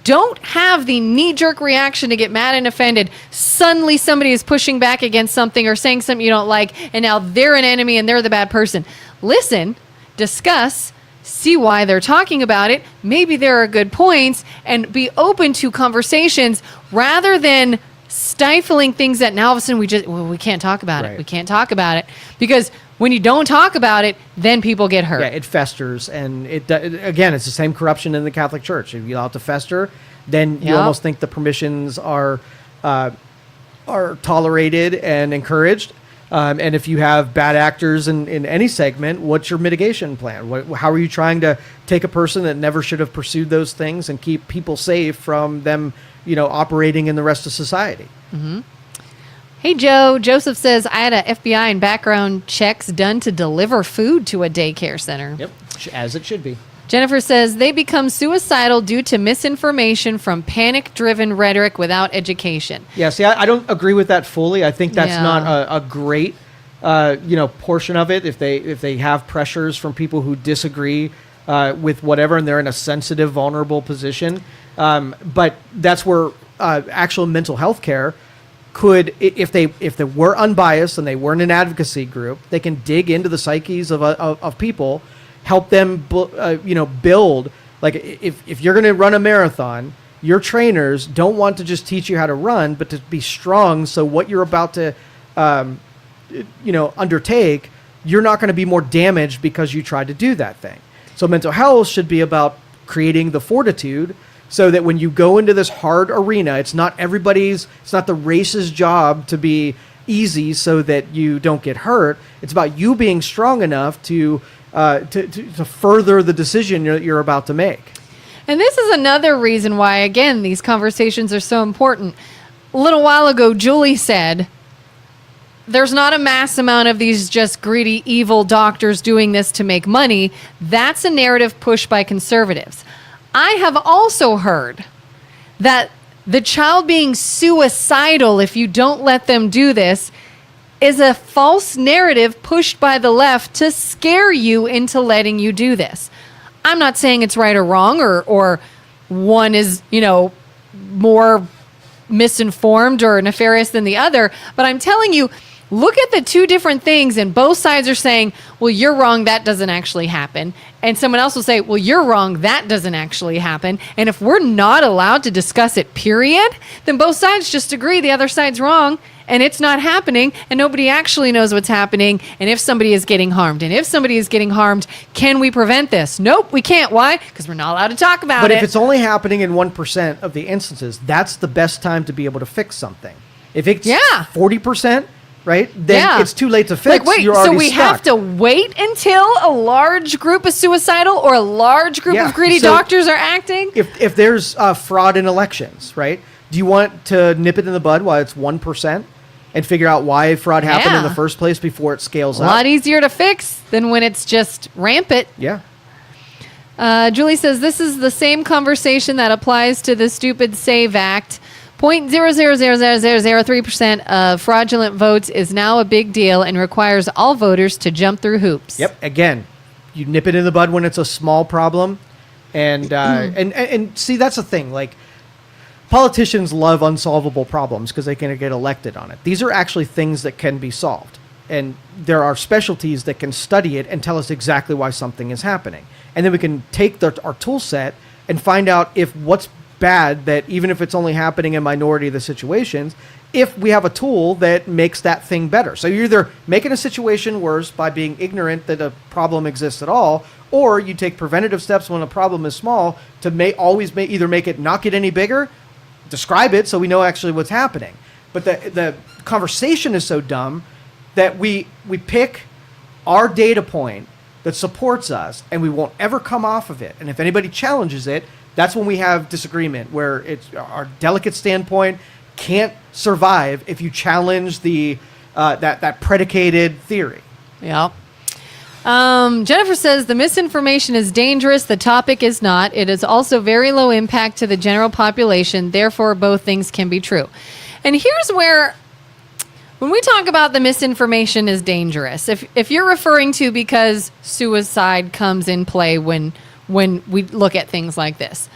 Don't have the knee-jerk reaction to get mad and offended. Suddenly somebody is pushing back against something or saying something you don't like, and now they're an enemy and they're the bad person. Listen, discuss, see why they're talking about it. Maybe there are good points, and be open to conversations rather than stifling things that now all of a sudden we can't talk about it. We can't talk about it because when you don't talk about it, then people get hurt. Yeah, it festers, and again, it's the same corruption in the Catholic Church. If you allow it to fester, then you almost think the permissions are tolerated and encouraged. And if you have bad actors in any segment, what's your mitigation plan? How are you trying to take a person that never should have pursued those things and keep people safe from them, operating in the rest of society? Mm-hmm. Hey, Joe. Joseph says, I had a FBI and background checks done to deliver food to a daycare center. Yep, as it should be. Jennifer says, they become suicidal due to misinformation from panic-driven rhetoric without education. Yeah, see, I don't agree with that fully. I think that's not a great, portion of it. If they have pressures from people who disagree with whatever, and they're in a sensitive, vulnerable position. But that's where actual mental health care could, if they were unbiased and they weren't an advocacy group, they can dig into the psyches of people, help them build. Like if you're going to run a marathon, your trainers don't want to just teach you how to run, but to be strong. So what you're about to undertake, you're not going to be more damaged because you tried to do that thing. So mental health should be about creating the fortitude so that when you go into this hard arena, it's not the race's job to be easy so that you don't get hurt. It's about you being strong enough to further the decision you're about to make. And this is another reason why, again, these conversations are so important. A little while ago, Julie said, there's not a mass amount of these just greedy, evil doctors doing this to make money. That's a narrative pushed by conservatives. I have also heard that the child being suicidal if you don't let them do this is a false narrative pushed by the left to scare you into letting you do this. I'm not saying it's right or wrong or one is, more misinformed or nefarious than the other, but I'm telling you, look at the two different things, and both sides are saying, well, you're wrong, that doesn't actually happen. And someone else will say, well, you're wrong, that doesn't actually happen. And if we're not allowed to discuss it, period, then both sides just agree the other side's wrong, and it's not happening, and nobody actually knows what's happening, and if somebody is getting harmed. And if somebody is getting harmed, can we prevent this? Nope, we can't. Why? Because we're not allowed to talk about it. But if it's only happening in 1% of the instances, that's the best time to be able to fix something. If it's 40%, right? Then it's too late to fix. Like, wait, you're already so we stuck. have to wait until a large group is suicidal or a large group of greedy doctors are acting? If there's fraud in elections, right? Do you want to nip it in the bud while it's 1% and figure out why fraud happened in the first place before it scales up? A lot easier to fix than when it's just rampant. Yeah. Julie says, this is the same conversation that applies to the stupid SAVE Act. 0.0000003% of fraudulent votes is now a big deal and requires all voters to jump through hoops. Yep. Again, you nip it in the bud when it's a small problem, and see, that's the thing. Like, politicians love unsolvable problems because they can get elected on it. These are actually things that can be solved, and there are specialties that can study it and tell us exactly why something is happening, and then we can take our tool set and find out if what's bad, that even if it's only happening in minority of the situations, if we have a tool that makes that thing better. So you're either making a situation worse by being ignorant that a problem exists at all, or you take preventative steps when a problem is small to either make it not get any bigger, describe it so we know actually what's happening. But the conversation is so dumb that we pick our data point that supports us, and we won't ever come off of it. And if anybody challenges it, That's when we have disagreement, where it's our delicate standpoint can't survive if you challenge the that predicated theory. Yeah. Jennifer says the misinformation is dangerous. The topic is not. It is also very low impact to the general population. Therefore, both things can be true. And here's where, when we talk about the misinformation is dangerous, if you're referring to because suicide comes in play when we look at things like this,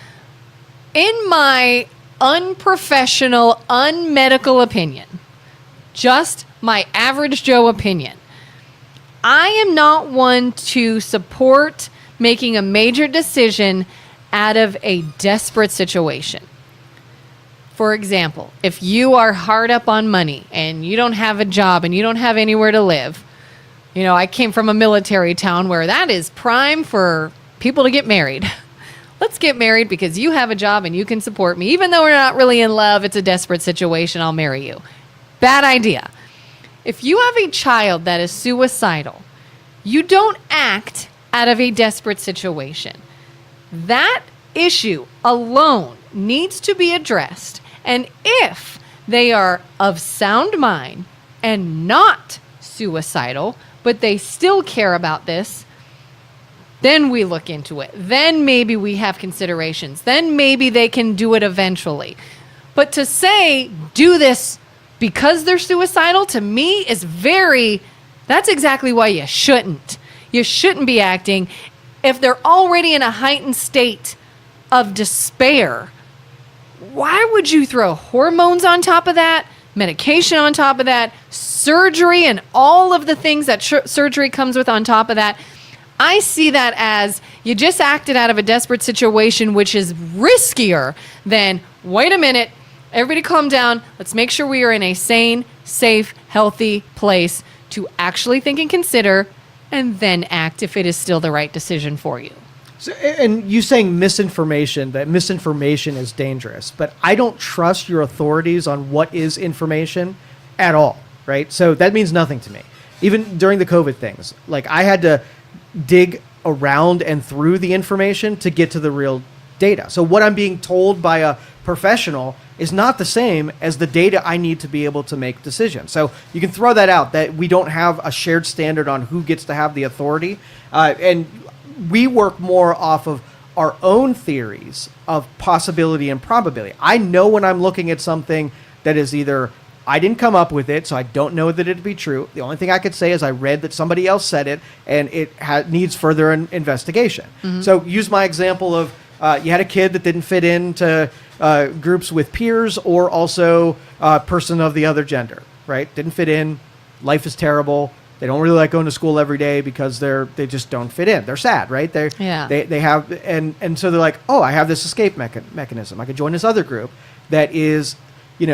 in my unprofessional, unmedical opinion, just my average Joe opinion, I am not one to support making a major decision out of a desperate situation. For example, if you are hard up on money and you don't have a job and you don't have anywhere to live, I came from a military town where that is prime for people to get married. Let's get married because you have a job and you can support me. Even though we're not really in love, it's a desperate situation, I'll marry you. Bad idea. If you have a child that is suicidal, you don't act out of a desperate situation. That issue alone needs to be addressed. And if they are of sound mind and not suicidal, but they still care about this, then we look into it. Then maybe we have considerations. Then maybe they can do it eventually. But to say, do this because they're suicidal, to me is that's exactly why you shouldn't. You shouldn't be acting. If they're already in a heightened state of despair, why would you throw hormones on top of that, medication on top of that, surgery, and all of the things that surgery comes with on top of that? I see that as you just acted out of a desperate situation, which is riskier than, wait a minute, everybody calm down. Let's make sure we are in a sane, safe, healthy place to actually think and consider and then act if it is still the right decision for you. So, and you saying that misinformation is dangerous, but I don't trust your authorities on what is information at all, right? So that means nothing to me. Even during the COVID things, like I had to dig around and through the information to get to the real data. So what I'm being told by a professional is not the same as the data I need to be able to make decisions. So you can throw that out, that we don't have a shared standard on who gets to have the authority. And we work more off of our own theories of possibility and probability. I know when I'm looking at something that is either I didn't come up with it, so I don't know that it'd be true. The only thing I could say is I read that somebody else said it, and it needs further investigation. Mm-hmm. So use my example of you had a kid that didn't fit into groups with peers or also a person of the other gender, right? Didn't fit in. Life is terrible. They don't really like going to school every day because they just don't fit in. They're sad, right? They have and so they're like, oh, I have this escape mechanism. I could join this other group that is, they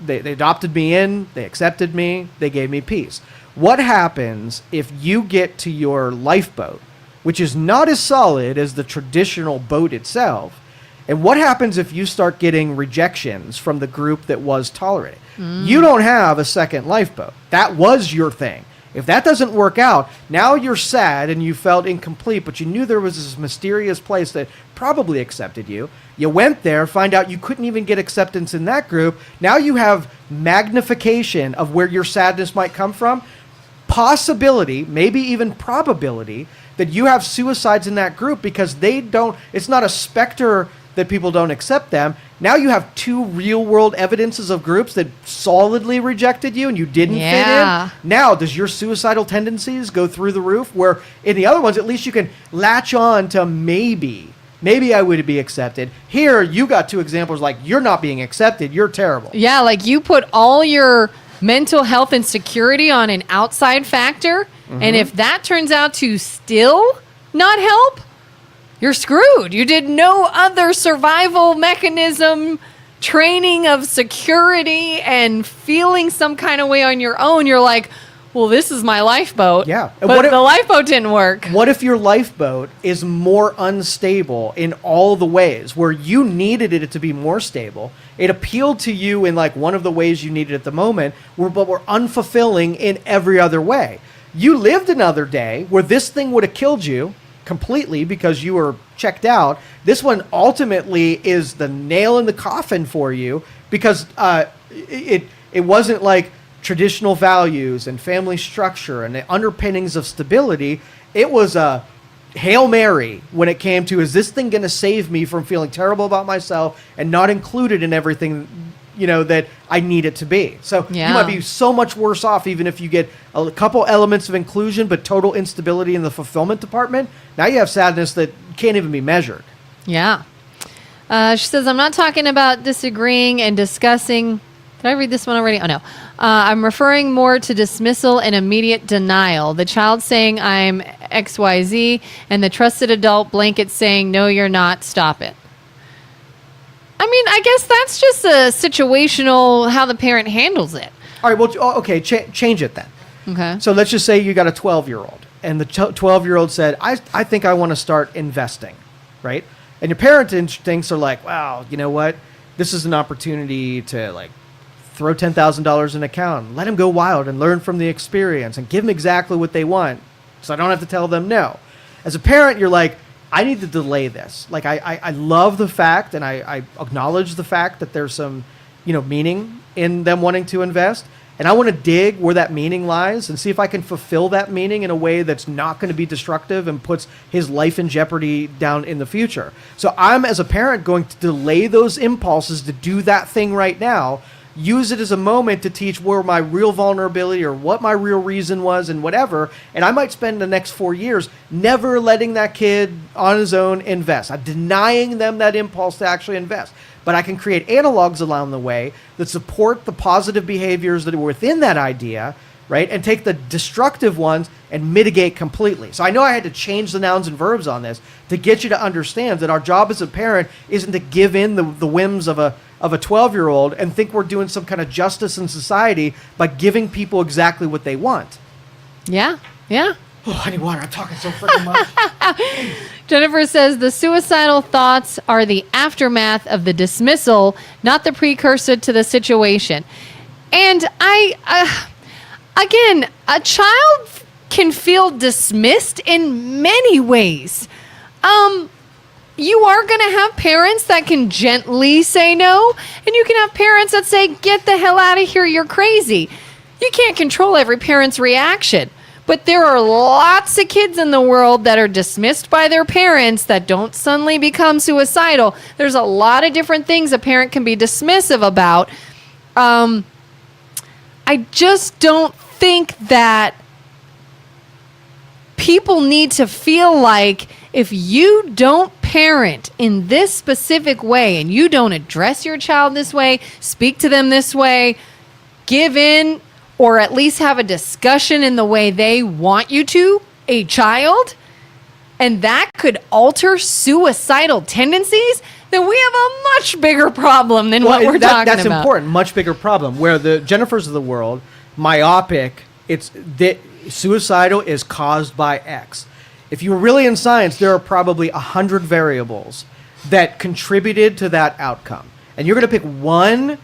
adopted me in, they accepted me, they gave me peace. What happens if you get to your lifeboat, which is not as solid as the traditional boat itself, and what happens if you start getting rejections from the group that was tolerated? You don't have a second lifeboat. That was your thing. If that doesn't work out, now you're sad and you felt incomplete, but you knew there was this mysterious place that probably accepted you. You went there, find out you couldn't even get acceptance in that group. Now you have magnification of where your sadness might come from. Possibility, maybe even probability, that you have suicides in that group because it's not a specter that people don't accept them. Now you have two real world evidences of groups that solidly rejected you and you didn't fit in. Now, does your suicidal tendencies go through the roof? Where in the other ones, at least you can latch on to maybe I would be accepted. Here, you got two examples like you're not being accepted. You're terrible. Yeah, like you put all your mental health and security on an outside factor. Mm-hmm. And if that turns out to still not help, you're screwed. You did no other survival mechanism, training of security, and feeling some kind of way on your own. You're like, well, this is my lifeboat. Yeah. But the lifeboat didn't work. What if your lifeboat is more unstable in all the ways where you needed it to be more stable? It appealed to you in like one of the ways you needed at the moment, but were unfulfilling in every other way. You lived another day where this thing would have killed you completely because you were checked out. This one ultimately is the nail in the coffin for you because it wasn't like traditional values and family structure and the underpinnings of stability. It was a Hail Mary when it came to, is this thing going to save me from feeling terrible about myself and not included in everything, that I need it to be. So you might be so much worse off even if you get a couple elements of inclusion, but total instability in the fulfillment department. Now you have sadness that can't even be measured. Yeah. She says, I'm not talking about disagreeing and discussing. Did I read this one already? Oh, no. I'm referring more to dismissal and immediate denial. The child saying I'm XYZ and the trusted adult blanket saying, no, you're not. Stop it. I mean, I guess that's just a situational how the parent handles it. All right. Well, okay. Change it then. Okay. So let's just say you got a 12-year-old and the 12-year-old said, I think I want to start investing, right? And your parent instincts are like, wow, you know what? This is an opportunity to like throw $10,000 in an account, let them go wild and learn from the experience and give them exactly what they want so I don't have to tell them no. As a parent, you're like, I need to delay this. Like, I love the fact and I acknowledge the fact that there's some, meaning in them wanting to invest. And I want to dig where that meaning lies and see if I can fulfill that meaning in a way that's not going to be destructive and puts his life in jeopardy down in the future. So I'm, as a parent, going to delay those impulses to do that thing right now, use it as a moment to teach where my real vulnerability or what my real reason was and whatever. And I might spend the next 4 years never letting that kid on his own invest. I'm denying them that impulse to actually invest. But I can create analogs along the way that support the positive behaviors that are within that idea, right? And take the destructive ones and mitigate completely. So I know I had to change the nouns and verbs on this to get you to understand that our job as a parent isn't to give in the whims of a 12-year-old and think we're doing some kind of justice in society by giving people exactly what they want. Yeah. Oh, I need water. I'm talking so freaking much. Jennifer says the suicidal thoughts are the aftermath of the dismissal, not the precursor to the situation. And again, a child can feel dismissed in many ways. You are going to have parents that can gently say no, and you can have parents that say, get the hell out of here, you're crazy. You can't control every parent's reaction. But there are lots of kids in the world that are dismissed by their parents that don't suddenly become suicidal. There's a lot of different things a parent can be dismissive about. I just don't think that people need to feel like if you don't parent in this specific way and you don't address your child this way, speak to them this way, give in, or at least have a discussion in the way they want you to, a child, and that could alter suicidal tendencies, then we have a much bigger problem than what we're talking that's about. That's important, much bigger problem. Where the Jennifers of the world, myopic, it's that suicidal is caused by X. If you were really in science, there are probably 100 variables that contributed to that outcome. And you're going to pick one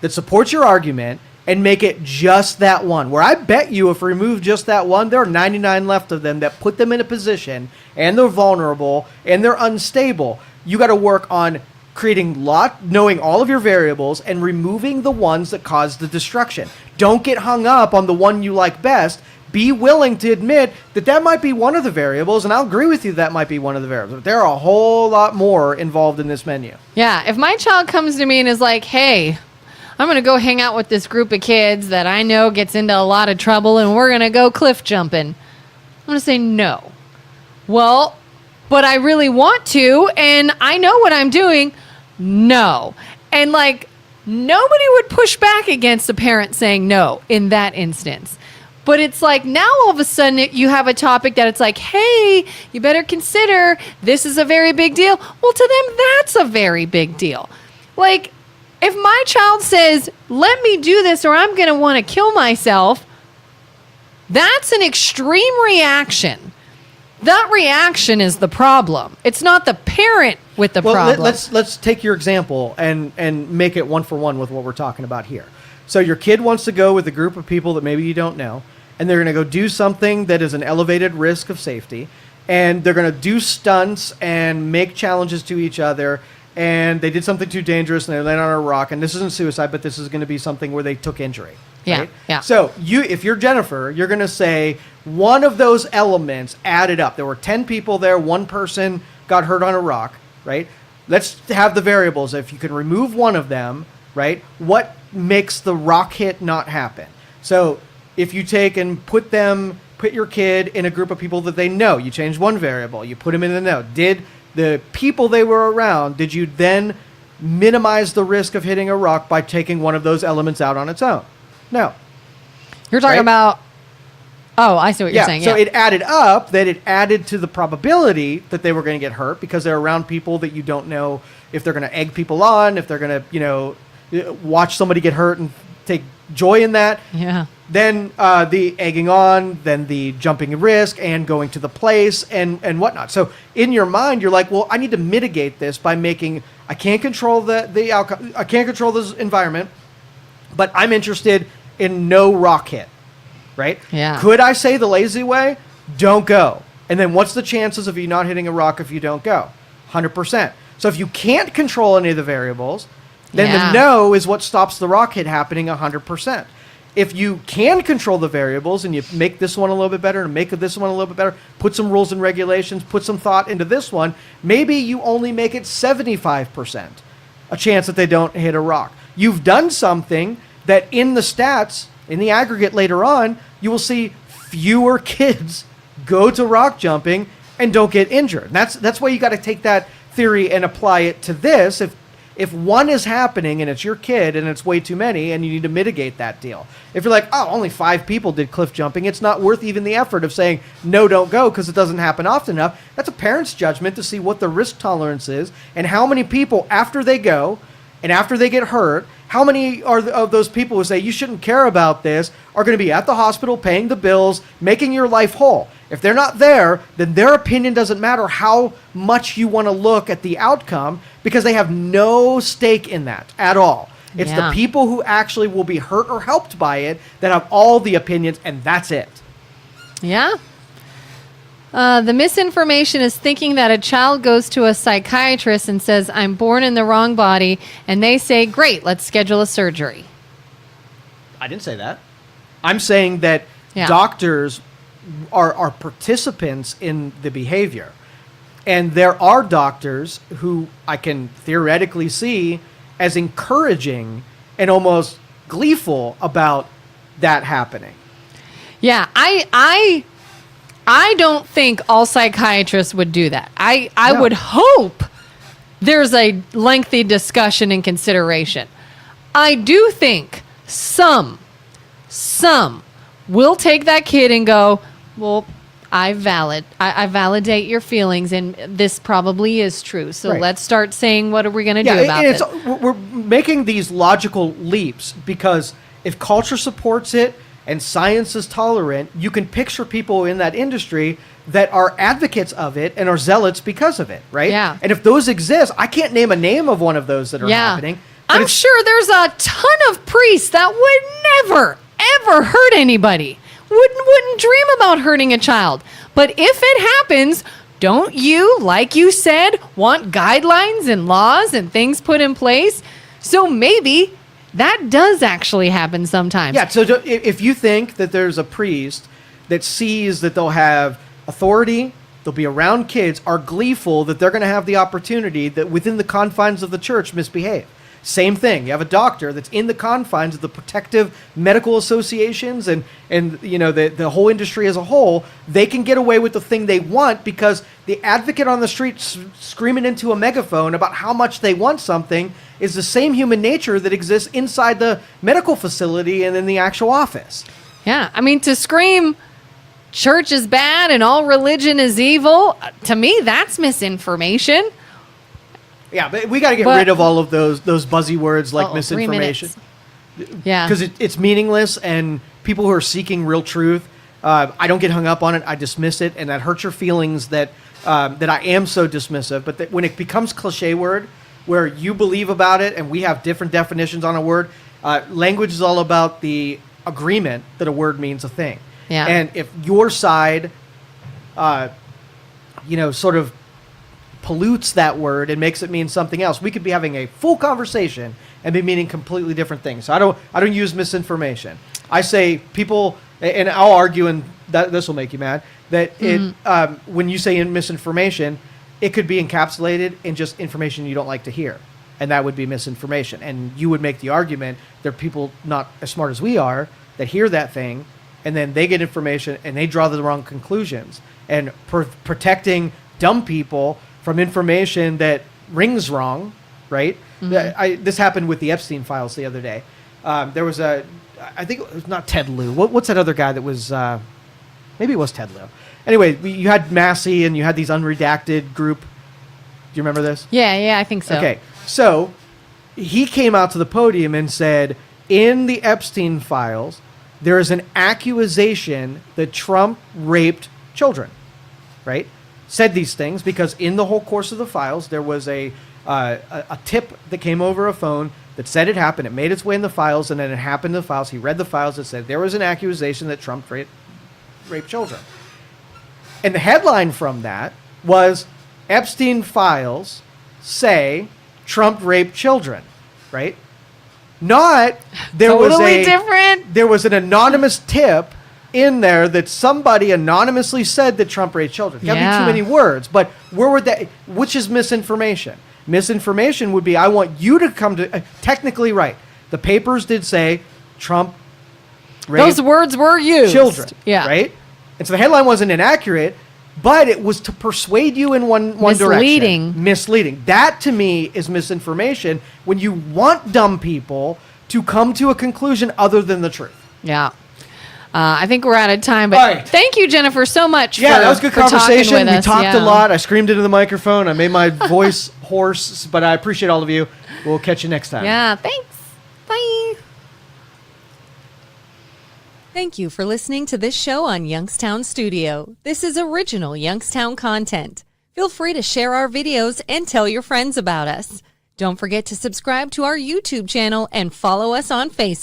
that supports your argument and make it just that one. Where I bet you if we remove just that one, there are 99 left of them that put them in a position, and they're vulnerable, and they're unstable. You got to work on knowing all of your variables and removing the ones that cause the destruction. Don't get hung up on the one you like best. Be willing to admit that might be one of the variables, and I'll agree with you that might be one of the variables. But there are a whole lot more involved in this menu. Yeah, if my child comes to me and is like, hey, I'm going to go hang out with this group of kids that I know gets into a lot of trouble and we're going to go cliff jumping, I'm going to say no. Well, but I really want to and I know what I'm doing. No. And nobody would push back against a parent saying no in that instance. But it's like now all of a sudden you have a topic that it's like, hey, you better consider this is a very big deal. Well, to them, that's a very big deal. If my child says, let me do this or I'm going to want to kill myself, that's an extreme reaction. That reaction is the problem. It's not the parent with the problem. Let's take your example and make it one for one with what we're talking about here. So your kid wants to go with a group of people that maybe you don't know, and they're going to go do something that is an elevated risk of safety. and they're going to do stunts and make challenges to each other, and they did something too dangerous and they landed on a rock, and this isn't suicide, but this is going to be something where they took injury. Yeah, right? yeah. So if you're Jennifer, you're going to say one of those elements added up. There were 10 people there. One person got hurt on a rock, right? Let's have the variables. If you can remove one of them, right, what makes the rock hit not happen? So if you take and put your kid in a group of people that they know, you change one variable, you put them in the know. Did the people they were around, did you then minimize the risk of hitting a rock by taking one of those elements out on its own? No. You're talking Right? about... Oh, I see what you're saying. So yeah. it added up, that it added to the probability that they were going to get hurt because they're around people that you don't know if they're going to egg people on, if they're going to, watch somebody get hurt and take joy in that. Yeah. Then the egging on, then the jumping risk and going to the place and whatnot. So in your mind, you're like, well, I need to mitigate this by I can't control the outcome. I can't control this environment, but I'm interested in no rock hit. Right? Yeah. Could I say the lazy way? Don't go. And then what's the chances of you not hitting a rock if you don't go? 100%. So if you can't control any of the variables, then Yeah. the no is what stops the rock hit happening 100%. If you can control the variables and you make this one a little bit better and make this one a little bit better, put some rules and regulations, put some thought into this one, maybe you only make it 75% a chance that they don't hit a rock. You've done something that in the stats, in the aggregate later on, you will see fewer kids go to rock jumping and don't get injured. And that's why you got to take that theory and apply it to this. If one is happening and it's your kid and it's way too many and you need to mitigate that deal. If you're like, oh, only 5 people did cliff jumping, it's not worth even the effort of saying, no, don't go because it doesn't happen often enough. That's a parent's judgment to see what the risk tolerance is and how many people after they go and after they get hurt, how many of those people who say you shouldn't care about this are going to be at the hospital paying the bills, making your life whole? If they're not there, then their opinion doesn't matter how much you want to look at the outcome because they have no stake in that at all. It's Yeah. the people who actually will be hurt or helped by it that have all the opinions, and that's it. Yeah. The misinformation is thinking that a child goes to a psychiatrist and says, I'm born in the wrong body, and they say, great, let's schedule a surgery. I didn't say that. I'm saying that Yeah. doctors are participants in the behavior. And there are doctors who I can theoretically see as encouraging and almost gleeful about that happening. Yeah, I don't think all psychiatrists would do that. I No. would hope there's a lengthy discussion and consideration. I do think some will take that kid and go, well, I validate your feelings, and this probably is true. So Right. let's start saying, what are we going to do Yeah, about and this? we're making these logical leaps because if culture supports it and science is tolerant, you can picture people in that industry that are advocates of it and are zealots because of it, right? Yeah. And if those exist, I can't name a name of one of those that are happening. but I'm it's- sure there's a ton of priests that would never, ever hurt anybody. Wouldn't dream about hurting a child. But if it happens, don't you, like you said, want guidelines and laws and things put in place? So maybe that does actually happen sometimes. Yeah, so if you think that there's a priest that sees that they'll have authority, they'll be around kids, are gleeful that they're going to have the opportunity that within the confines of the church misbehave. Same thing. You have a doctor that's in the confines of the protective medical associations and the whole industry as a whole. They can get away with the thing they want because the advocate on the street screaming into a megaphone about how much they want something is the same human nature that exists inside the medical facility and in the actual office. Yeah. I mean, to scream church is bad and all religion is evil, to me, that's misinformation. Yeah, but we got to get But- rid of all of those buzzy words like 3 misinformation. minutes. Yeah. Because it's meaningless, and people who are seeking real truth, I don't get hung up on it. I dismiss it, and that hurts your feelings that I am so dismissive. But that when it becomes cliche word, where you believe about it, and we have different definitions on a word, language is all about the agreement that a word means a thing. Yeah. And if your side sort of pollutes that word and makes it mean something else. We could be having a full conversation and be meaning completely different things. So I don't use misinformation. I say people, and I'll argue, and that this will make you mad, that when you say misinformation, it could be encapsulated in just information you don't like to hear. And that would be misinformation. And you would make the argument there are people not as smart as we are that hear that thing, and then they get information and they draw the wrong conclusions. And protecting dumb people from information that rings wrong, right? This happened with the Epstein files the other day. There was I think it was not Ted Lieu. What's that other guy that was, maybe it was Ted Lieu. Anyway, you had Massey and you had these unredacted group. Do you remember this? Yeah, I think so. Okay, so he came out to the podium and said, in the Epstein files, there is an accusation that Trump raped children, right? Said these things because in the whole course of the files, there was a tip that came over a phone that said it happened. It made its way in the files, and then it happened in the files. He read the files that said there was an accusation that Trump raped children. And the headline from that was Epstein files say Trump raped children, right? Not there totally different. There was an anonymous tip in there that somebody anonymously said that Trump raped children. Can't be too many words, but where would that? Which is misinformation? Misinformation would be I want you to come to technically right. The papers did say Trump raped those words were used. Children, right? And so the headline wasn't inaccurate, but it was to persuade you in one direction. Misleading. That to me is misinformation when you want dumb people to come to a conclusion other than the truth. Yeah. I think we're out of time, but thank you, Jennifer, so much. Yeah, that was a good conversation. We talked a lot. I screamed into the microphone. I made my voice hoarse, but I appreciate all of you. We'll catch you next time. Yeah, thanks. Bye. Thank you for listening to this show on Youngstown Studio. This is original Youngstown content. Feel free to share our videos and tell your friends about us. Don't forget to subscribe to our YouTube channel and follow us on Facebook.